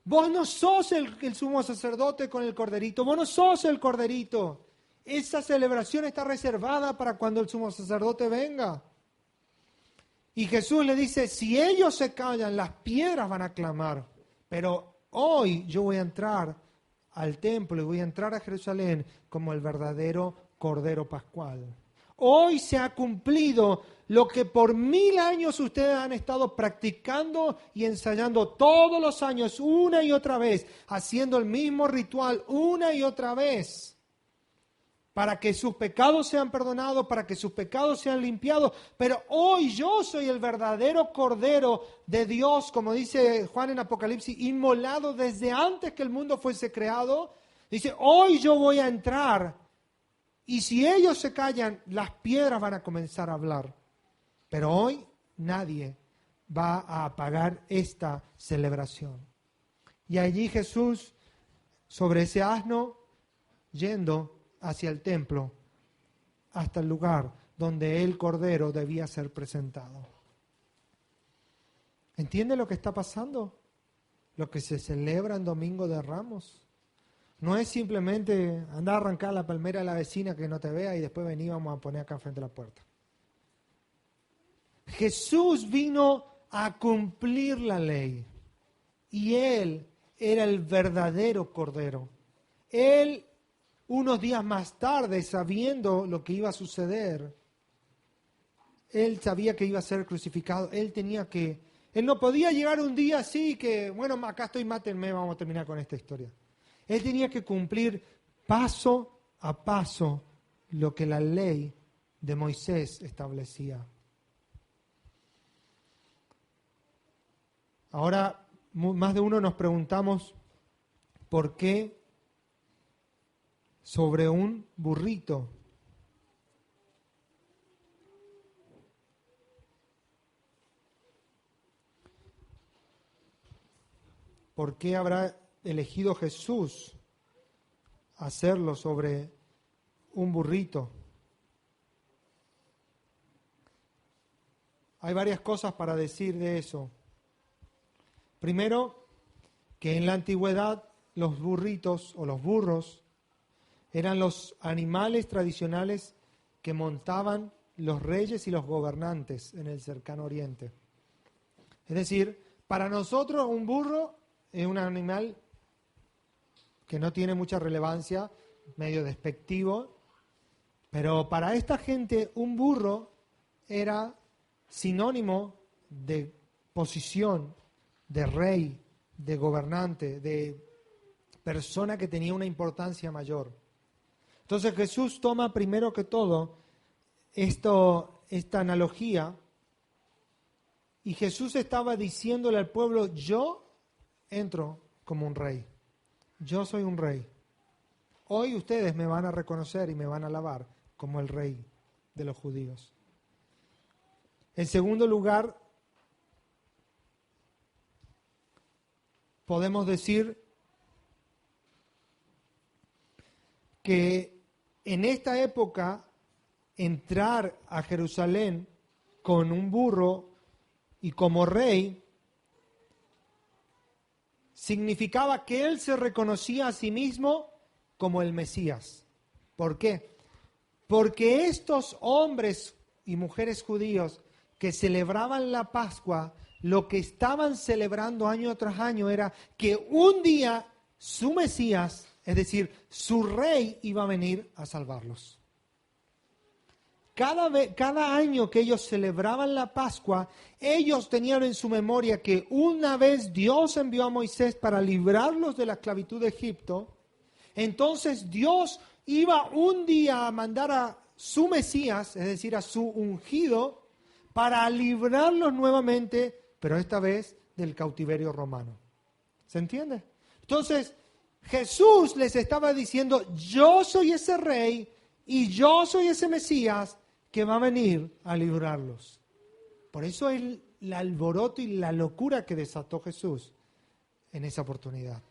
Vos no sos el sumo sacerdote con el corderito, vos no sos el corderito. Esa celebración está reservada para cuando el sumo sacerdote venga. Y Jesús le dice, si ellos se callan, las piedras van a clamar. Pero hoy yo voy a entrar al templo y voy a entrar a Jerusalén como el verdadero Cordero Pascual. Hoy se ha cumplido lo que por 1000 años ustedes han estado practicando y ensayando todos los años, una y otra vez, haciendo el mismo ritual una y otra vez, para que sus pecados sean perdonados, para que sus pecados sean limpiados. Pero hoy yo soy el verdadero Cordero de Dios, como dice Juan en Apocalipsis, inmolado desde antes que el mundo fuese creado. Dice, hoy yo voy a entrar. Y si ellos se callan, las piedras van a comenzar a hablar. Pero hoy nadie va a apagar esta celebración. Y allí Jesús, sobre ese asno, yendo hacia el templo, hasta el lugar donde el Cordero debía ser presentado. ¿Entiende lo que está pasando? Lo que se celebra en Domingo de Ramos. No es simplemente andar a arrancar la palmera de la vecina que no te vea y después venir vamos a poner acá frente a la puerta. Jesús vino a cumplir la ley y Él era el verdadero Cordero. Él unos días más tarde, sabiendo lo que iba a suceder. Él sabía que iba a ser crucificado. Él no podía llegar un día así que, bueno, acá estoy, mátenme, vamos a terminar con esta historia. Él tenía que cumplir paso a paso lo que la ley de Moisés establecía. Ahora, más de uno nos preguntamos, ¿por qué sobre un burrito? ¿Por qué habrá elegido Jesús hacerlo sobre un burrito? Hay varias cosas para decir de eso. Primero, que en la antigüedad los burritos o los burros eran los animales tradicionales que montaban los reyes y los gobernantes en el cercano oriente. Es decir, para nosotros un burro es un animal que no tiene mucha relevancia, medio despectivo, pero para esta gente un burro era sinónimo de posición, de rey, de gobernante, de persona que tenía una importancia mayor. Entonces Jesús toma primero que todo esta analogía, y Jesús estaba diciéndole al pueblo: yo entro como un rey, yo soy un rey. Hoy ustedes me van a reconocer y me van a alabar como el rey de los judíos. En segundo lugar, podemos decir que en esta época entrar a Jerusalén con un burro y como rey significaba que él se reconocía a sí mismo como el Mesías. ¿Por qué? Porque estos hombres y mujeres judíos que celebraban la Pascua, lo que estaban celebrando año tras año era que un día su Mesías, es decir, su rey, iba a venir a salvarlos. Cada año que ellos celebraban la Pascua, ellos tenían en su memoria que una vez Dios envió a Moisés para librarlos de la esclavitud de Egipto. Entonces Dios iba un día a mandar a su Mesías, es decir, a su ungido, para librarlos nuevamente, pero esta vez del cautiverio romano. ¿Se entiende? Entonces Jesús les estaba diciendo: yo soy ese rey y yo soy ese Mesías que va a venir a librarlos. Por eso es el alboroto y la locura que desató Jesús en esa oportunidad.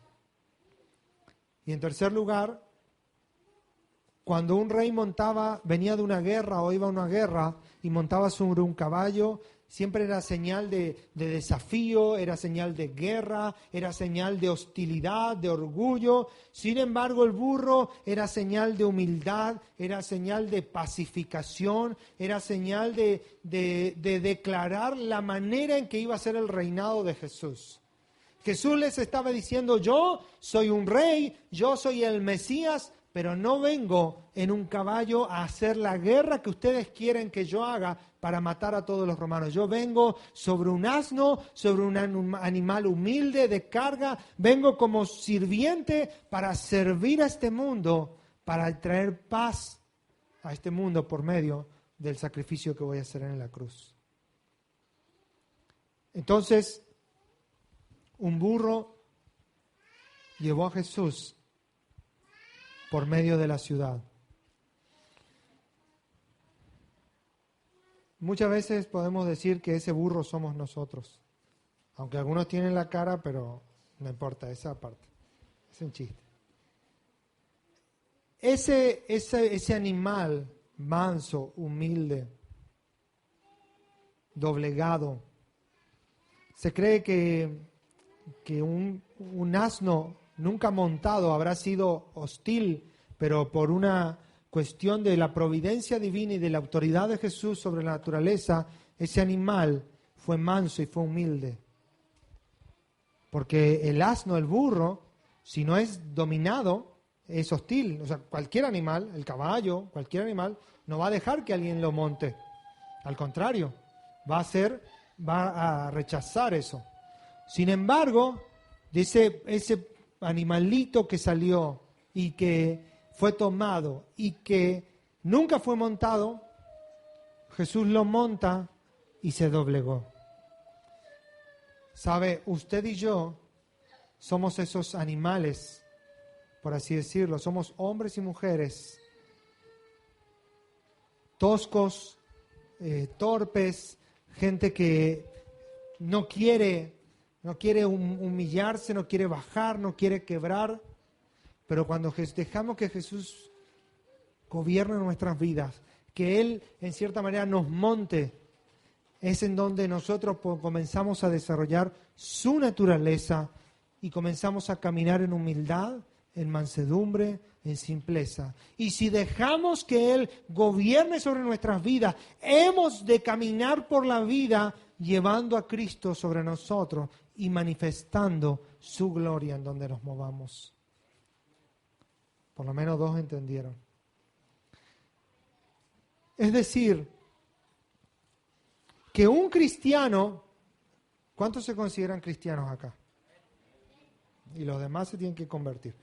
Y en tercer lugar, cuando un rey venía de una guerra o iba a una guerra y montaba sobre un caballo, siempre era señal de desafío, era señal de guerra, era señal de hostilidad, de orgullo. Sin embargo, el burro era señal de humildad, era señal de pacificación, era señal de declarar la manera en que iba a ser el reinado de Jesús. Jesús les estaba diciendo: yo soy un rey, yo soy el Mesías, pero no vengo en un caballo a hacer la guerra que ustedes quieren que yo haga para matar a todos los romanos. Yo vengo sobre un asno, sobre un animal humilde de carga. Vengo como sirviente para servir a este mundo, para traer paz a este mundo por medio del sacrificio que voy a hacer en la cruz. Entonces, un burro llevó a Jesús por medio de la ciudad. Muchas veces podemos decir que ese burro somos nosotros, aunque algunos tienen la cara, pero no importa, esa parte, es un chiste. Ese animal manso, humilde, doblegado, se cree que un asno nunca montado habrá sido hostil, pero por una cuestión de la providencia divina y de la autoridad de Jesús sobre la naturaleza, ese animal fue manso y fue humilde. Porque el asno, el burro, si no es dominado, es hostil. O sea, cualquier animal, el caballo, cualquier animal, no va a dejar que alguien lo monte. Al contrario, va a rechazar eso. Sin embargo, de ese animalito que salió y que fue tomado y que nunca fue montado, Jesús lo monta y se doblegó. ¿Sabe? Usted y yo somos esos animales, por así decirlo. Somos hombres y mujeres toscos, torpes, gente que no quiere humillarse, no quiere bajar, no quiere quebrar. Pero cuando dejamos que Jesús gobierne nuestras vidas, que Él en cierta manera nos monte, es en donde nosotros comenzamos a desarrollar su naturaleza y comenzamos a caminar en humildad, en mansedumbre, en simpleza. Y si dejamos que Él gobierne sobre nuestras vidas, hemos de caminar por la vida llevando a Cristo sobre nosotros y manifestando su gloria en donde nos movamos. Por lo menos 2 entendieron. Es decir, que un cristiano, ¿cuántos se consideran cristianos acá? Y los demás se tienen que convertir.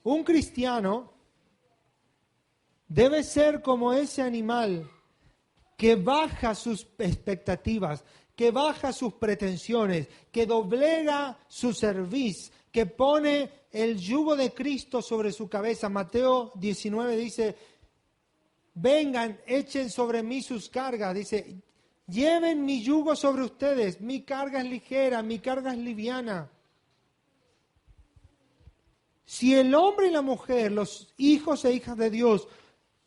Un cristiano debe ser como ese animal que baja sus expectativas, que baja sus pretensiones, que doblega su cerviz, que pone el yugo de Cristo sobre su cabeza. Mateo 19 dice, vengan, echen sobre mí sus cargas. Dice, lleven mi yugo sobre ustedes, mi carga es ligera, mi carga es liviana. Si el hombre y la mujer, los hijos e hijas de Dios,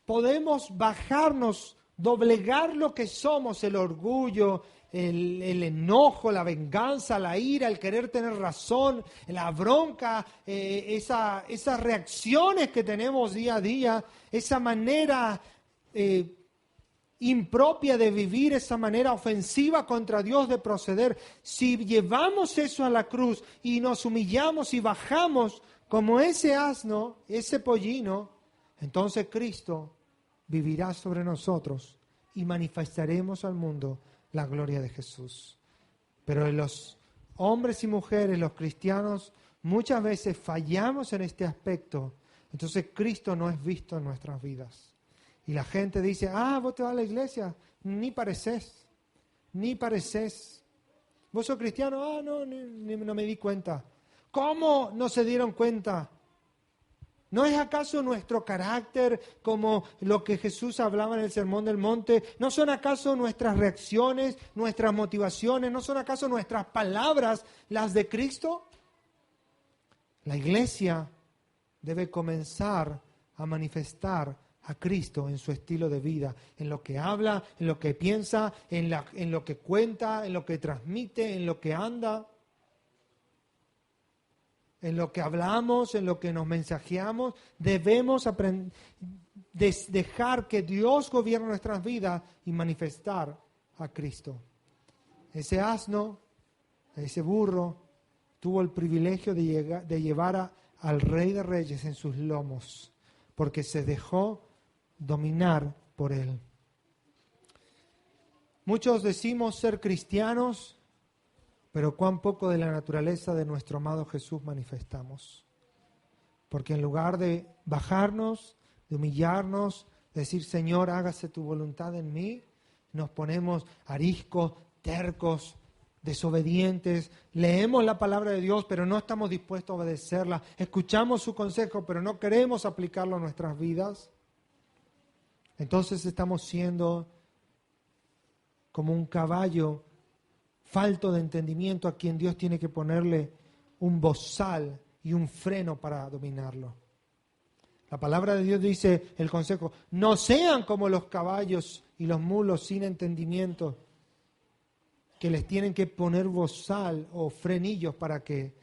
podemos bajarnos, doblegar lo que somos, el orgullo, el enojo, la venganza, la ira, el querer tener razón, la bronca, esas reacciones que tenemos día a día, esa manera impropia de vivir, esa manera ofensiva contra Dios de proceder. Si llevamos eso a la cruz y nos humillamos y bajamos como ese asno, ese pollino, entonces Cristo vivirá sobre nosotros y manifestaremos al mundo la gloria de Jesús. Pero los hombres y mujeres, los cristianos, muchas veces fallamos en este aspecto. Entonces Cristo no es visto en nuestras vidas. Y la gente dice, vos te vas a la iglesia, ni pareces. ¿Vos sos cristiano? No me di cuenta. ¿Cómo no se dieron cuenta? ¿No es acaso nuestro carácter como lo que Jesús hablaba en el Sermón del Monte? ¿No son acaso nuestras reacciones, nuestras motivaciones? ¿No son acaso nuestras palabras las de Cristo? La iglesia debe comenzar a manifestar a Cristo en su estilo de vida, en lo que habla, en lo que piensa, en lo que cuenta, en lo que transmite, en lo que anda. En lo que hablamos, en lo que nos mensajeamos, debemos dejar que Dios gobierne nuestras vidas y manifestar a Cristo. Ese asno, ese burro, tuvo el privilegio de llevar al Rey de Reyes en sus lomos, porque se dejó dominar por Él. Muchos decimos ser cristianos, pero cuán poco de la naturaleza de nuestro amado Jesús manifestamos. Porque en lugar de bajarnos, de humillarnos, de decir, Señor, hágase tu voluntad en mí, nos ponemos ariscos, tercos, desobedientes, leemos la palabra de Dios, pero no estamos dispuestos a obedecerla, escuchamos su consejo, pero no queremos aplicarlo a nuestras vidas. Entonces estamos siendo como un caballo falto de entendimiento a quien Dios tiene que ponerle un bozal y un freno para dominarlo. La palabra de Dios dice, el consejo, no sean como los caballos y los mulos sin entendimiento, que les tienen que poner bozal o frenillos para que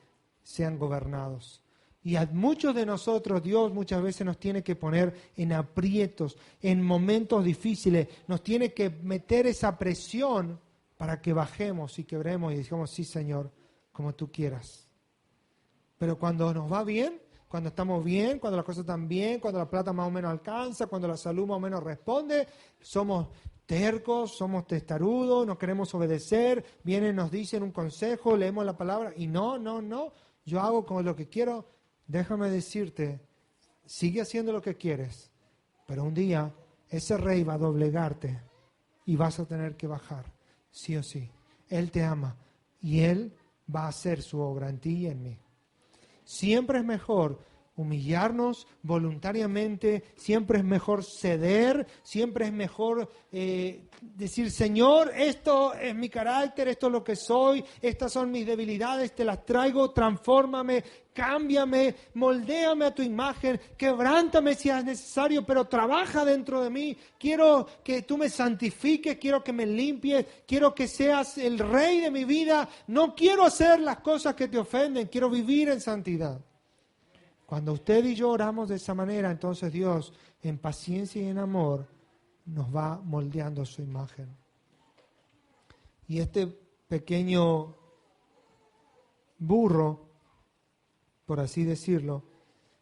sean gobernados. Y a muchos de nosotros Dios muchas veces nos tiene que poner en aprietos, en momentos difíciles, nos tiene que meter esa presión para que bajemos y quebremos y digamos, sí, Señor, como tú quieras. Pero cuando nos va bien, cuando estamos bien, cuando las cosas están bien, cuando la plata más o menos alcanza, cuando la salud más o menos responde. Somos tercos, somos testarudos, no queremos obedecer, vienen, nos dicen un consejo, leemos la palabra y no, yo hago con lo que quiero. Déjame decirte, sigue haciendo lo que quieres, pero un día ese rey va a doblegarte y vas a tener que bajar, sí o sí. Él te ama y Él va a hacer su obra en ti y en mí. Siempre es mejor humillarnos voluntariamente, siempre es mejor ceder, siempre es mejor decir, Señor, esto es mi carácter, esto es lo que soy, estas son mis debilidades, te las traigo, transfórmame, cámbiame, moldéame a tu imagen, quebrántame si es necesario, pero trabaja dentro de mí. Quiero que tú me santifiques, quiero que me limpies, quiero que seas el rey de mi vida. No quiero hacer las cosas que te ofenden, quiero vivir en santidad. Cuando usted y yo oramos de esa manera, entonces Dios, en paciencia y en amor, nos va moldeando su imagen. Y este pequeño burro, por así decirlo,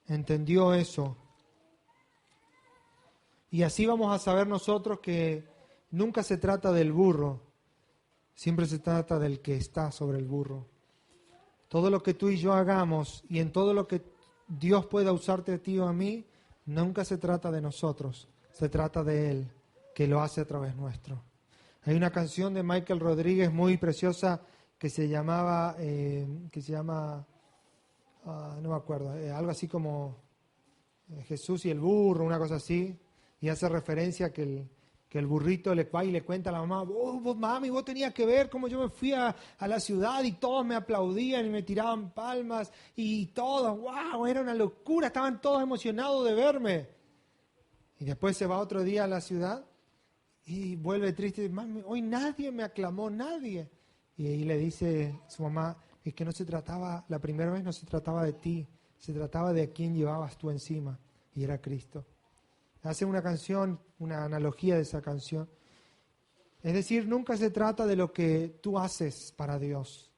entendió eso. Y así vamos a saber nosotros que nunca se trata del burro, siempre se trata del que está sobre el burro. Todo lo que tú y yo hagamos y en todo lo que Dios pueda usarte a ti o a mí, nunca se trata de nosotros, se trata de Él, que lo hace a través nuestro. Hay una canción de Michael Rodríguez muy preciosa que se llama, no me acuerdo, algo así como Jesús y el burro, una cosa así, y hace referencia a que el burrito le va y le cuenta a la mamá, mami, vos tenías que ver cómo yo me fui a la ciudad y todos me aplaudían y me tiraban palmas y todos, wow, era una locura, estaban todos emocionados de verme. Y después se va otro día a la ciudad y vuelve triste y dice, mami, hoy nadie me aclamó, nadie. Y ahí le dice su mamá, es que no se trataba, la primera vez no se trataba de ti, se trataba de a quién llevabas tú encima, y era Cristo. Hace una canción, una analogía de esa canción. Es decir, nunca se trata de lo que tú haces para Dios.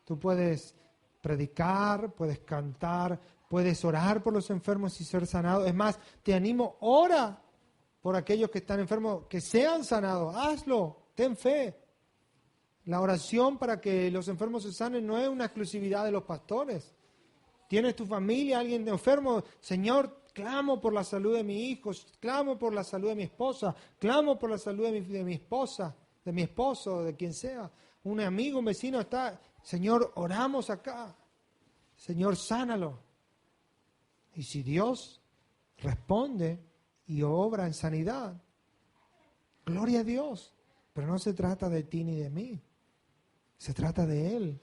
Tú puedes predicar, puedes cantar, puedes orar por los enfermos y ser sanados. Es más, te animo, ora por aquellos que están enfermos, que sean sanados. Hazlo, ten fe. La oración para que los enfermos se sanen no es una exclusividad de los pastores. ¿Tienes tu familia, alguien enfermo? Señor, clamo por la salud de mi hijo, clamo por la salud de mi esposa, clamo por la salud de mi esposa, de mi esposo, de quien sea. Un amigo, un vecino está, Señor, oramos acá. Señor, sánalo. Y si Dios responde y obra en sanidad, gloria a Dios. Pero no se trata de ti ni de mí, se trata de Él.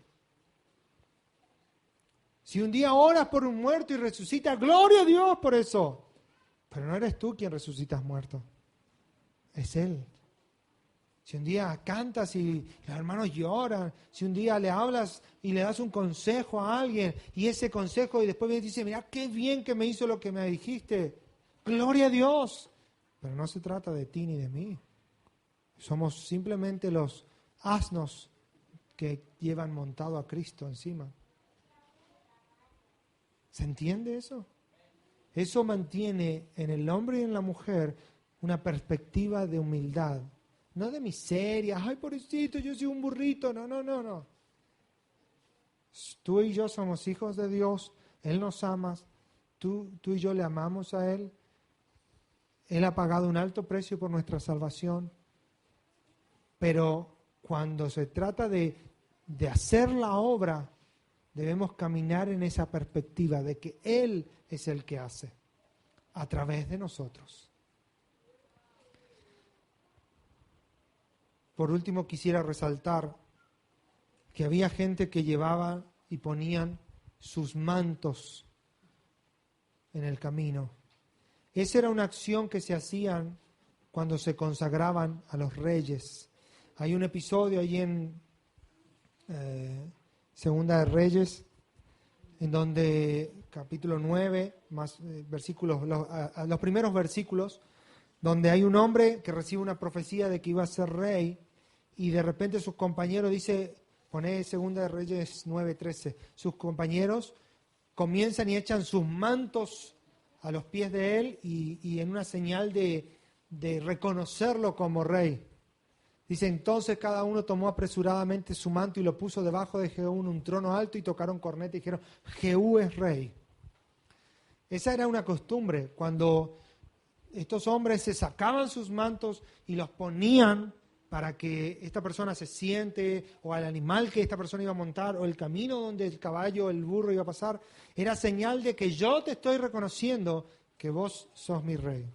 Si un día oras por un muerto y resucita, gloria a Dios por eso. Pero no eres tú quien resucitas muerto, es Él. Si un día cantas y los hermanos lloran, si un día le hablas y le das un consejo a alguien y ese consejo y después viene y dice, mira qué bien que me hizo lo que me dijiste, gloria a Dios. Pero no se trata de ti ni de mí. Somos simplemente los asnos que llevan montado a Cristo encima. ¿Se entiende eso? Eso mantiene en el hombre y en la mujer una perspectiva de humildad, no de miseria, ay pobrecito, yo soy un burrito, no. Tú y yo somos hijos de Dios, Él nos ama, tú y yo le amamos a Él, Él ha pagado un alto precio por nuestra salvación, pero cuando se trata de hacer la obra, debemos caminar en esa perspectiva de que Él es el que hace a través de nosotros. Por último, quisiera resaltar que había gente que llevaba y ponían sus mantos en el camino. Esa era una acción que se hacían cuando se consagraban a los reyes. Hay un episodio allí en Segunda de Reyes, en donde capítulo 9, más versículos, los primeros versículos, donde hay un hombre que recibe una profecía de que iba a ser rey y de repente sus compañeros, dice, pone Segunda de Reyes 9:13, sus compañeros comienzan y echan sus mantos a los pies de él y en una señal de reconocerlo como rey. Dice, entonces cada uno tomó apresuradamente su manto y lo puso debajo de Jehú en un trono alto y tocaron corneta y dijeron, Jehú es rey. Esa era una costumbre, cuando estos hombres se sacaban sus mantos y los ponían para que esta persona se siente, o al animal que esta persona iba a montar, o el camino donde el caballo, el burro iba a pasar, era señal de que yo te estoy reconociendo que vos sos mi rey.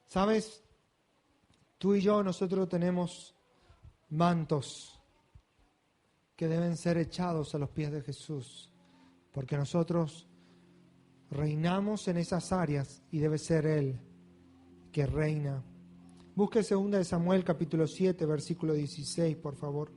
¿Sabes? Tú y yo, nosotros tenemos mantos que deben ser echados a los pies de Jesús, porque nosotros reinamos en esas áreas y debe ser Él que reina. Busque 2 Samuel capítulo 7, versículo 16, por favor.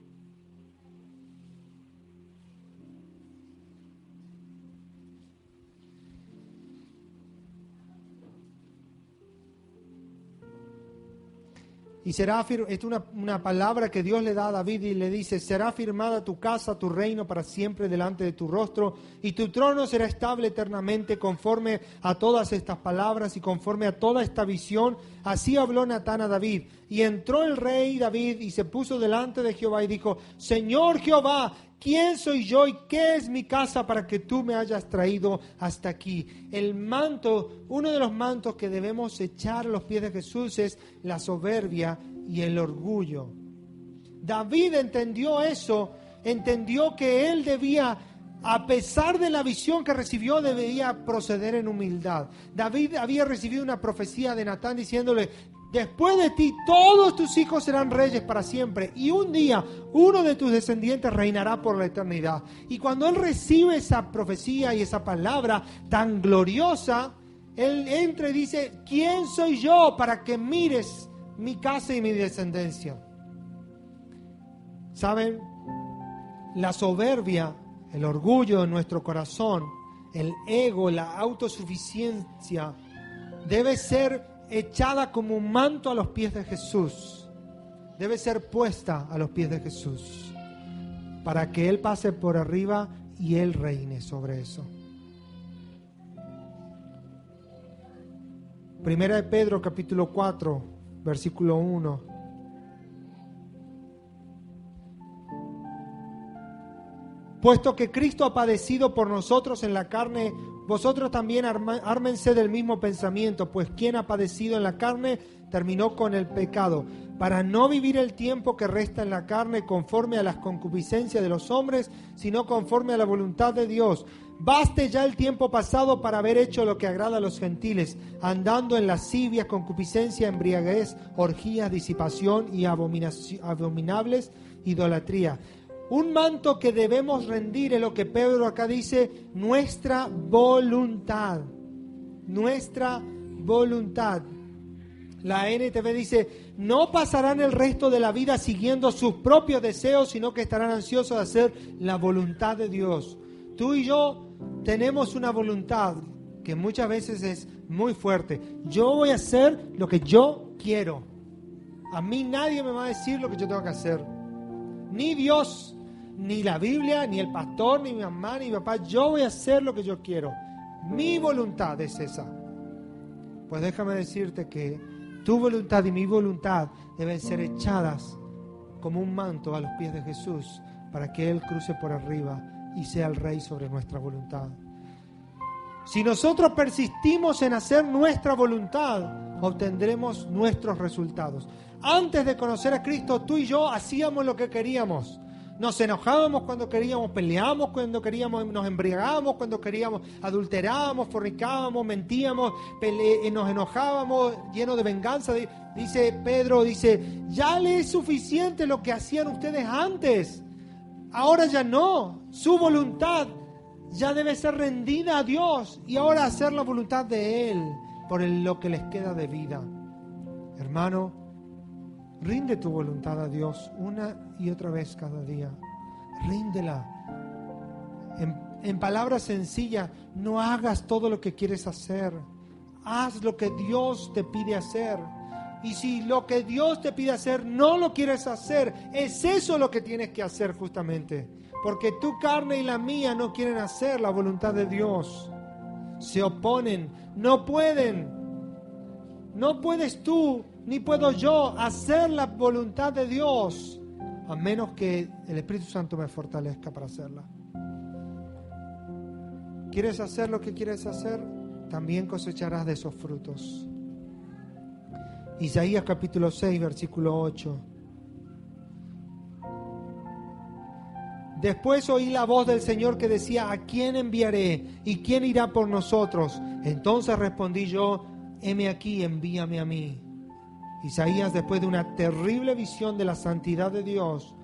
Y será, esta es una palabra que Dios le da a David y le dice, será firmada tu casa, tu reino para siempre delante de tu rostro, y tu trono será estable eternamente conforme a todas estas palabras y conforme a toda esta visión. Así habló Natán a David. Y entró el rey David y se puso delante de Jehová y dijo, Señor Jehová, ¿quién soy yo y qué es mi casa para que tú me hayas traído hasta aquí? El manto, uno de los mantos que debemos echar a los pies de Jesús es la soberbia y el orgullo. David entendió eso, entendió que él debía, a pesar de la visión que recibió, debía proceder en humildad. David había recibido una profecía de Natán diciéndole, después de ti todos tus hijos serán reyes para siempre y un día uno de tus descendientes reinará por la eternidad. Y cuando él recibe esa profecía y esa palabra tan gloriosa, él entra y dice, ¿quién soy yo para que mires mi casa y mi descendencia? ¿Saben? La soberbia, el orgullo en nuestro corazón, el ego, la autosuficiencia debe ser echada como un manto a los pies de Jesús. Debe ser puesta a los pies de Jesús para que Él pase por arriba y Él reine sobre eso. Primera de Pedro capítulo 4 versículo 1. Puesto que Cristo ha padecido por nosotros en la carne, vosotros también ármense del mismo pensamiento, pues quien ha padecido en la carne terminó con el pecado, para no vivir el tiempo que resta en la carne conforme a las concupiscencias de los hombres, sino conforme a la voluntad de Dios. Baste ya el tiempo pasado para haber hecho lo que agrada a los gentiles, andando en lascivia, concupiscencia, embriaguez, orgías, disipación y abominables idolatría. Un manto que debemos rendir es lo que Pedro acá dice, nuestra voluntad. Nuestra voluntad. La NTV dice, no pasarán el resto de la vida siguiendo sus propios deseos, sino que estarán ansiosos de hacer la voluntad de Dios. Tú y yo tenemos una voluntad que muchas veces es muy fuerte. Yo voy a hacer lo que yo quiero. A mí nadie me va a decir lo que yo tengo que hacer. Ni Dios, ni la Biblia, ni el pastor, ni mi mamá, ni mi papá. Yo voy a hacer lo que yo quiero. Mi voluntad es esa. Pues déjame decirte que tu voluntad y mi voluntad deben ser echadas como un manto a los pies de Jesús para que Él cruce por arriba y sea el Rey sobre nuestra voluntad. Si nosotros persistimos en hacer nuestra voluntad, obtendremos nuestros resultados. Antes de conocer a Cristo, tú y yo hacíamos lo que queríamos. Nos enojábamos cuando queríamos, peleábamos cuando queríamos, nos embriagábamos cuando queríamos, adulterábamos, fornicábamos, mentíamos, nos enojábamos, llenos de venganza. Dice Pedro, ya le es suficiente lo que hacían ustedes antes. Ahora ya no. Su voluntad ya debe ser rendida a Dios y ahora hacer la voluntad de Él por lo que les queda de vida. Hermano, rinde tu voluntad a Dios una y otra vez cada día. Ríndela. En palabras sencillas, no hagas todo lo que quieres hacer. Haz lo que Dios te pide hacer. Y si lo que Dios te pide hacer no lo quieres hacer, es eso lo que tienes que hacer justamente. porque tu carne y la mía no quieren hacer la voluntad de Dios. Se oponen, no pueden. No puedes tú, ni puedo yo hacer la voluntad de Dios, a menos que el Espíritu Santo me fortalezca para hacerla. ¿Quieres hacer lo que quieres hacer? También cosecharás de esos frutos. Isaías capítulo 6, versículo 8. Después oí la voz del Señor que decía: ¿a quién enviaré? ¿Y quién irá por nosotros? Entonces respondí yo: heme aquí, envíame a mí. Isaías, después de una terrible visión de la santidad de Dios,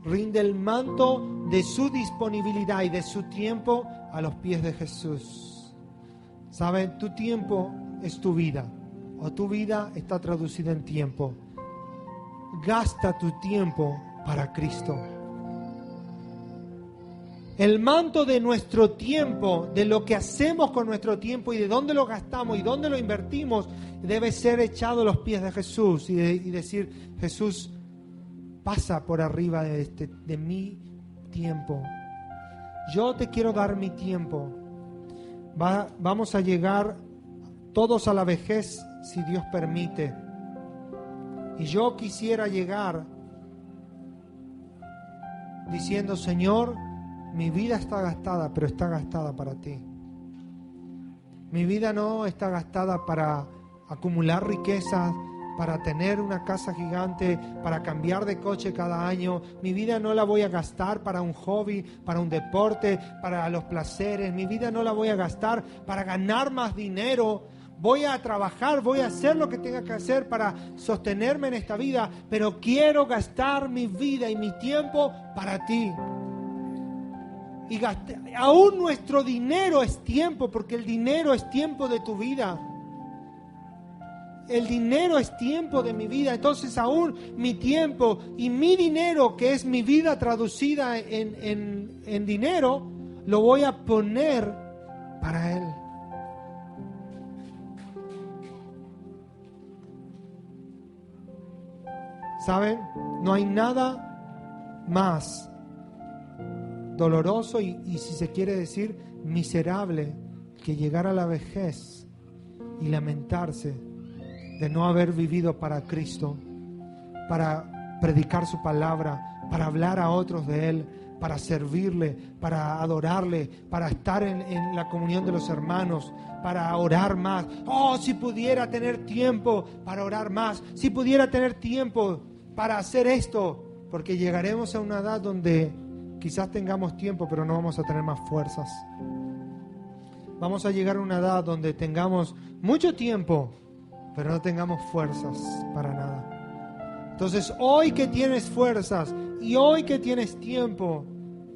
rinde el manto de su disponibilidad y de su tiempo a los pies de Jesús. ¿Saben? Tu tiempo es tu vida, o tu vida está traducida en tiempo. Gasta tu tiempo para Cristo. El manto de nuestro tiempo, de lo que hacemos con nuestro tiempo y de dónde lo gastamos y dónde lo invertimos, debe ser echado a los pies de Jesús y decir: Jesús, pasa por arriba de mi tiempo. Yo te quiero dar mi tiempo. Vamos a llegar todos a la vejez, si Dios permite. Y yo quisiera llegar diciendo: Señor, mi vida está gastada, pero está gastada para ti. Mi vida no está gastada para acumular riquezas, para tener una casa gigante, para cambiar de coche cada año. Mi vida no la voy a gastar para un hobby, para un deporte, para los placeres. Mi vida no la voy a gastar para ganar más dinero. Voy a trabajar, voy a hacer lo que tenga que hacer para sostenerme en esta vida, pero quiero gastar mi vida y mi tiempo para ti. Y aún nuestro dinero es tiempo, porque el dinero es tiempo de tu vida. El dinero es tiempo de mi vida. Entonces aún mi tiempo y mi dinero, que es mi vida traducida en dinero, lo voy a poner para Él. ¿Saben? No hay nada más doloroso y si se quiere decir miserable que llegar a la vejez y lamentarse de no haber vivido para Cristo, para predicar su palabra, para hablar a otros de Él, para servirle, para adorarle, para estar en la comunión de los hermanos, para orar más. Oh, si pudiera tener tiempo para orar más, si pudiera tener tiempo para hacer esto, porque llegaremos a una edad donde quizás tengamos tiempo, pero no vamos a tener más fuerzas. Vamos a llegar a una edad donde tengamos mucho tiempo, pero no tengamos fuerzas para nada. Entonces, hoy que tienes fuerzas y hoy que tienes tiempo,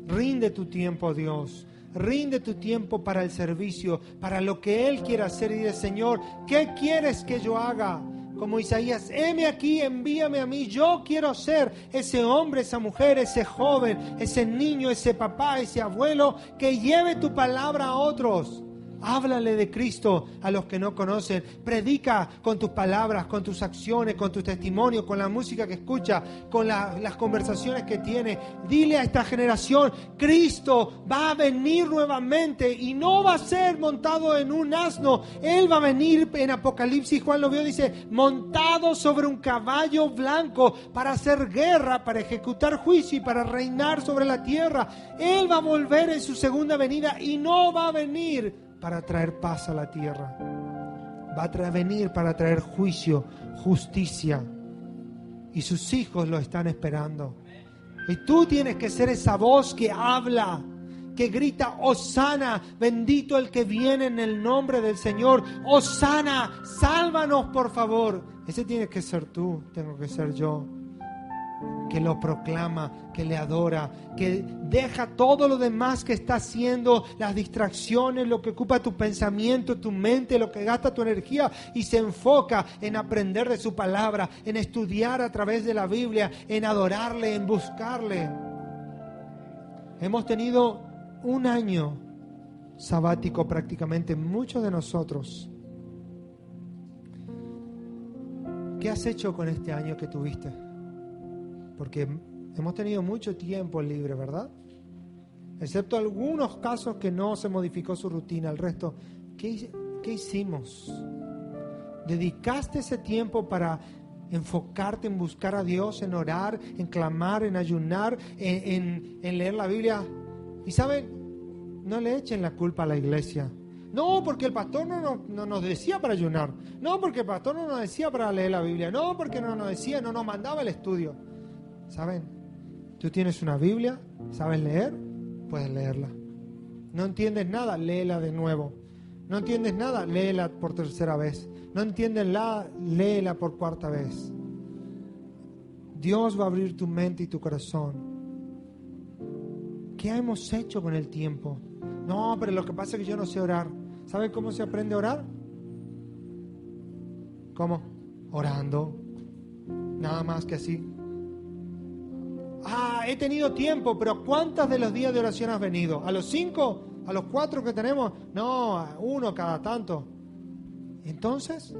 rinde tu tiempo a Dios. Rinde tu tiempo para el servicio, para lo que Él quiere hacer. Y dice: Señor, ¿qué quieres que yo haga? Como Isaías: heme aquí, envíame a mí. Yo quiero ser ese hombre, esa mujer, ese joven, ese niño, ese papá, ese abuelo que lleve tu palabra a otros. Háblale de Cristo a los que no conocen. Predica con tus palabras, con tus acciones, con tus testimonios, con la música que escucha, con las conversaciones que tiene. Dile a esta generación: Cristo va a venir nuevamente y no va a ser montado en un asno. Él va a venir, en Apocalipsis Juan lo vio, dice, montado sobre un caballo blanco para hacer guerra, para ejecutar juicio y para reinar sobre la tierra. Él va a volver en su segunda venida y no va a venir para traer paz a la tierra. Va a venir para traer juicio, justicia. Y sus hijos lo están esperando. Y tú tienes que ser esa voz que habla, que grita: Hosana, bendito el que viene en el nombre del Señor. Hosana, sálvanos por favor. Ese tienes que ser tú, tengo que ser yo. Que lo proclama, que le adora, que deja todo lo demás que está haciendo, las distracciones, lo que ocupa tu pensamiento, tu mente, lo que gasta tu energía, y se enfoca en aprender de su palabra, en estudiar a través de la Biblia, en adorarle, en buscarle. Hemos tenido un año sabático prácticamente, muchos de nosotros. ¿Qué has hecho con este año que tuviste? Porque hemos tenido mucho tiempo libre, ¿verdad? excepto algunos casos que no se modificó su rutina. El resto, ¿qué hicimos? ¿Dedicaste ese tiempo para enfocarte en buscar a Dios, en orar, en clamar, en ayunar, en leer la Biblia? Y saben, no le echen la culpa a la iglesia. No, porque el pastor no nos decía para ayunar. No, porque el pastor no nos decía para leer la Biblia. No, porque no nos decía, no nos mandaba el estudio. ¿Saben? Tú tienes una Biblia, ¿sabes leer? Puedes leerla. No entiendes nada, léela de nuevo. No entiendes nada, léela por tercera vez. No entiendes nada, léela por cuarta vez. Dios va a abrir tu mente y tu corazón. ¿Qué hemos hecho con el tiempo? No, pero lo que pasa es que yo no sé orar. ¿Sabes cómo se aprende a orar? ¿Cómo? Orando. Nada más que así. He tenido tiempo, pero ¿cuántos de los días de oración has venido? ¿A los 5? ¿A los 4 que tenemos? No, a 1 cada tanto. Entonces,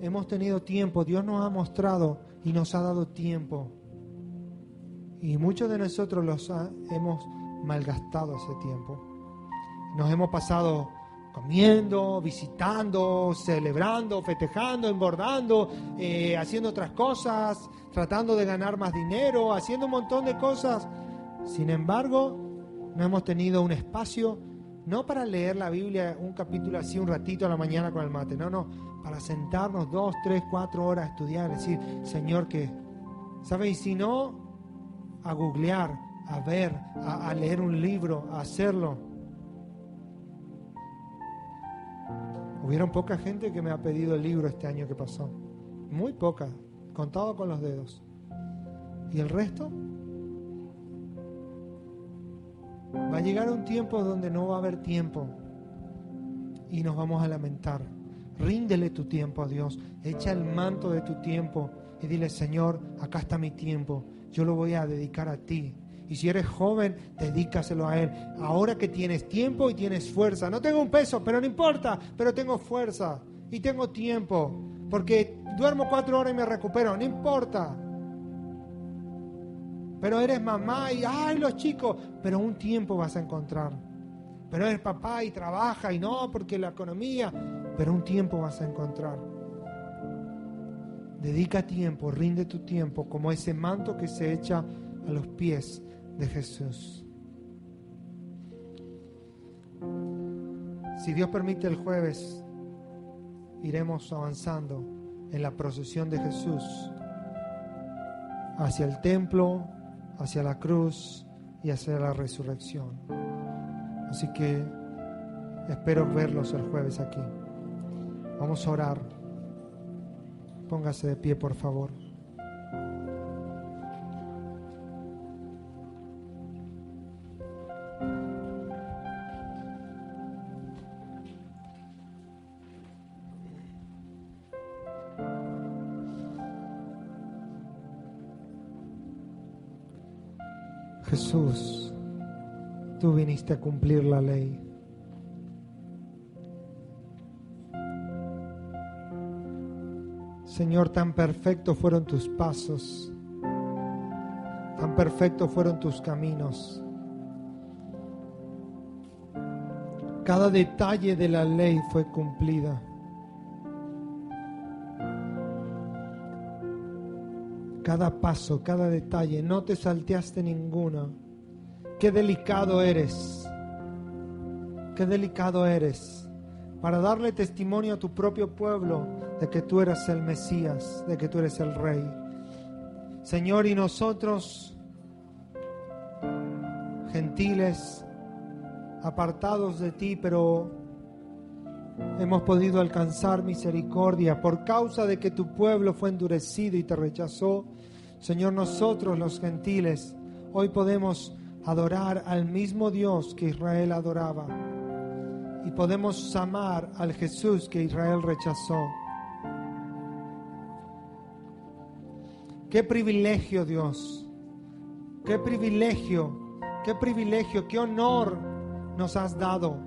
hemos tenido tiempo. Dios nos ha mostrado y nos ha dado tiempo. Y muchos de nosotros hemos malgastado ese tiempo. Nos hemos pasado comiendo, visitando, celebrando, festejando, engordando, haciendo otras cosas, tratando de ganar más dinero, haciendo un montón de cosas. Sin embargo, no hemos tenido un espacio, no para leer la Biblia, un capítulo así un ratito a la mañana con el mate, no, para sentarnos 2, 3, 4 horas a estudiar, decir, Señor, que, ¿sabes? Y si no, a googlear, a ver, a leer un libro, a hacerlo. Hubieron poca gente que me ha pedido el libro este año que pasó. Muy poca, contado con los dedos. ¿Y el resto? Va a llegar un tiempo donde no va a haber tiempo y nos vamos a lamentar. Ríndele tu tiempo a Dios, echa el manto de tu tiempo y dile, Señor, acá está mi tiempo, yo lo voy a dedicar a ti. Y si eres joven, dedícaselo a Él. Ahora que tienes tiempo y tienes fuerza. No tengo un peso, pero no importa, pero tengo fuerza y tengo tiempo, porque duermo 4 horas y me recupero, no importa. Pero eres mamá y ¡ay, los chicos! Pero un tiempo vas a encontrar. Pero eres papá y trabaja y no, porque la economía. Pero un tiempo vas a encontrar. Dedica tiempo, rinde tu tiempo como ese manto que se echa a los pies de Jesús. Si Dios permite, el jueves iremos avanzando en la procesión de Jesús hacia el templo, hacia la cruz y hacia la resurrección. Así que espero verlos el jueves aquí. Vamos a orar. Póngase de pie, por favor. Jesús, tú viniste a cumplir la ley. Señor, tan perfectos fueron tus pasos, tan perfectos fueron tus caminos. Cada detalle de la ley fue cumplida. Cada paso, cada detalle, no te salteaste ninguno. Qué delicado eres. Qué delicado eres para darle testimonio a tu propio pueblo de que tú eres el Mesías, de que tú eres el Rey. Señor, y nosotros, gentiles, apartados de ti, pero hemos podido alcanzar misericordia por causa de que tu pueblo fue endurecido y te rechazó. Señor, nosotros los gentiles hoy podemos adorar al mismo Dios que Israel adoraba y podemos amar al Jesús que Israel rechazó. Qué privilegio, Dios, qué privilegio, qué honor nos has dado.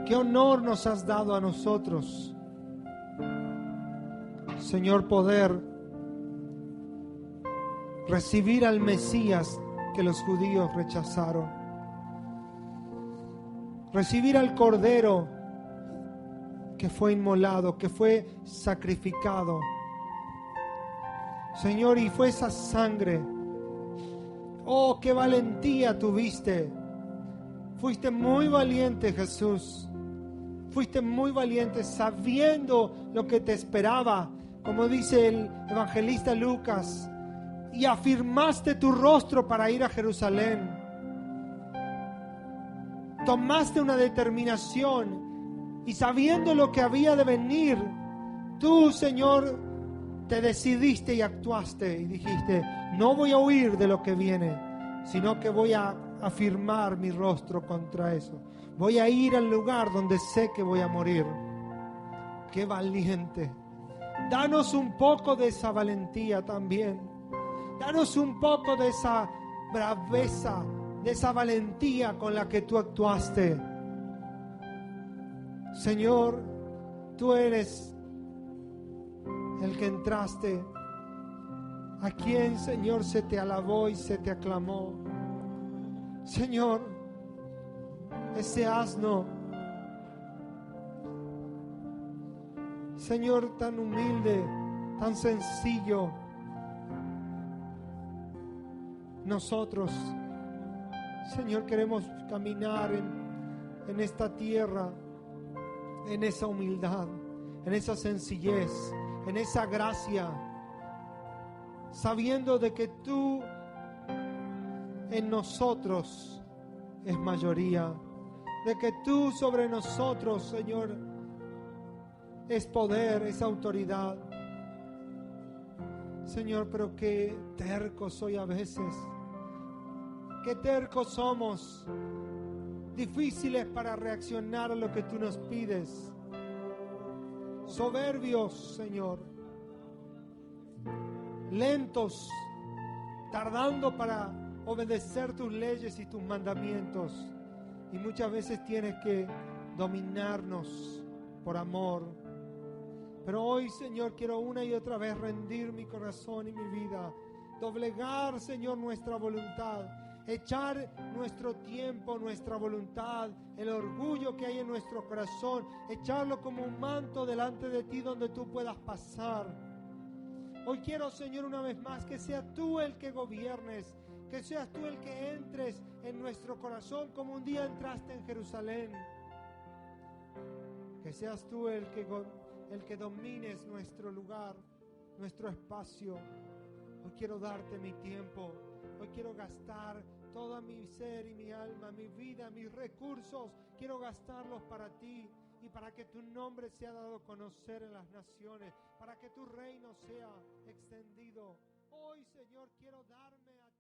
Qué honor nos has dado a nosotros, Señor, poder recibir al Mesías que los judíos rechazaron, recibir al Cordero que fue inmolado, que fue sacrificado. Señor, y fue esa sangre. Oh, qué valentía tuviste. Fuiste muy valiente, Jesús. Fuiste muy valiente sabiendo lo que te esperaba, como dice el evangelista Lucas, y afirmaste tu rostro para ir a Jerusalén. Tomaste una determinación y sabiendo lo que había de venir, tú, Señor, te decidiste y actuaste y dijiste: no voy a huir de lo que viene, sino que voy a afirmar mi rostro contra eso. Voy a ir al lugar donde sé que voy a morir. ¡Qué valiente! Danos un poco de esa valentía también. Danos un poco de esa braveza, de esa valentía con la que tú actuaste. Señor, tú eres el que entraste. ¿A quién, Señor, se te alabó y se te aclamó? Señor, ese asno, Señor, tan humilde, tan sencillo. Nosotros, Señor, queremos caminar en esta tierra, en esa humildad, en esa sencillez, en esa gracia, sabiendo de que tú en nosotros es mayoría, de que tú sobre nosotros, Señor, es poder, es autoridad. Señor, pero qué tercos soy a veces, qué tercos somos, difíciles para reaccionar a lo que tú nos pides, soberbios, Señor, lentos, tardando para obedecer tus leyes y tus mandamientos, y muchas veces tienes que dominarnos por amor. Pero hoy, Señor, quiero una y otra vez rendir mi corazón y mi vida, doblegar, Señor, nuestra voluntad, echar nuestro tiempo, nuestra voluntad, el orgullo que hay en nuestro corazón, echarlo como un manto delante de ti donde tú puedas pasar. Hoy quiero, Señor, una vez más, que seas tú el que gobiernes, que seas tú el que entres en nuestro corazón como un día entraste en Jerusalén. Que seas tú el que domines nuestro lugar, nuestro espacio. Hoy quiero darte mi tiempo. Hoy quiero gastar toda mi ser y mi alma, mi vida, mis recursos. Quiero gastarlos para ti y para que tu nombre sea dado a conocer en las naciones, para que tu reino sea extendido. Hoy, Señor, quiero darme a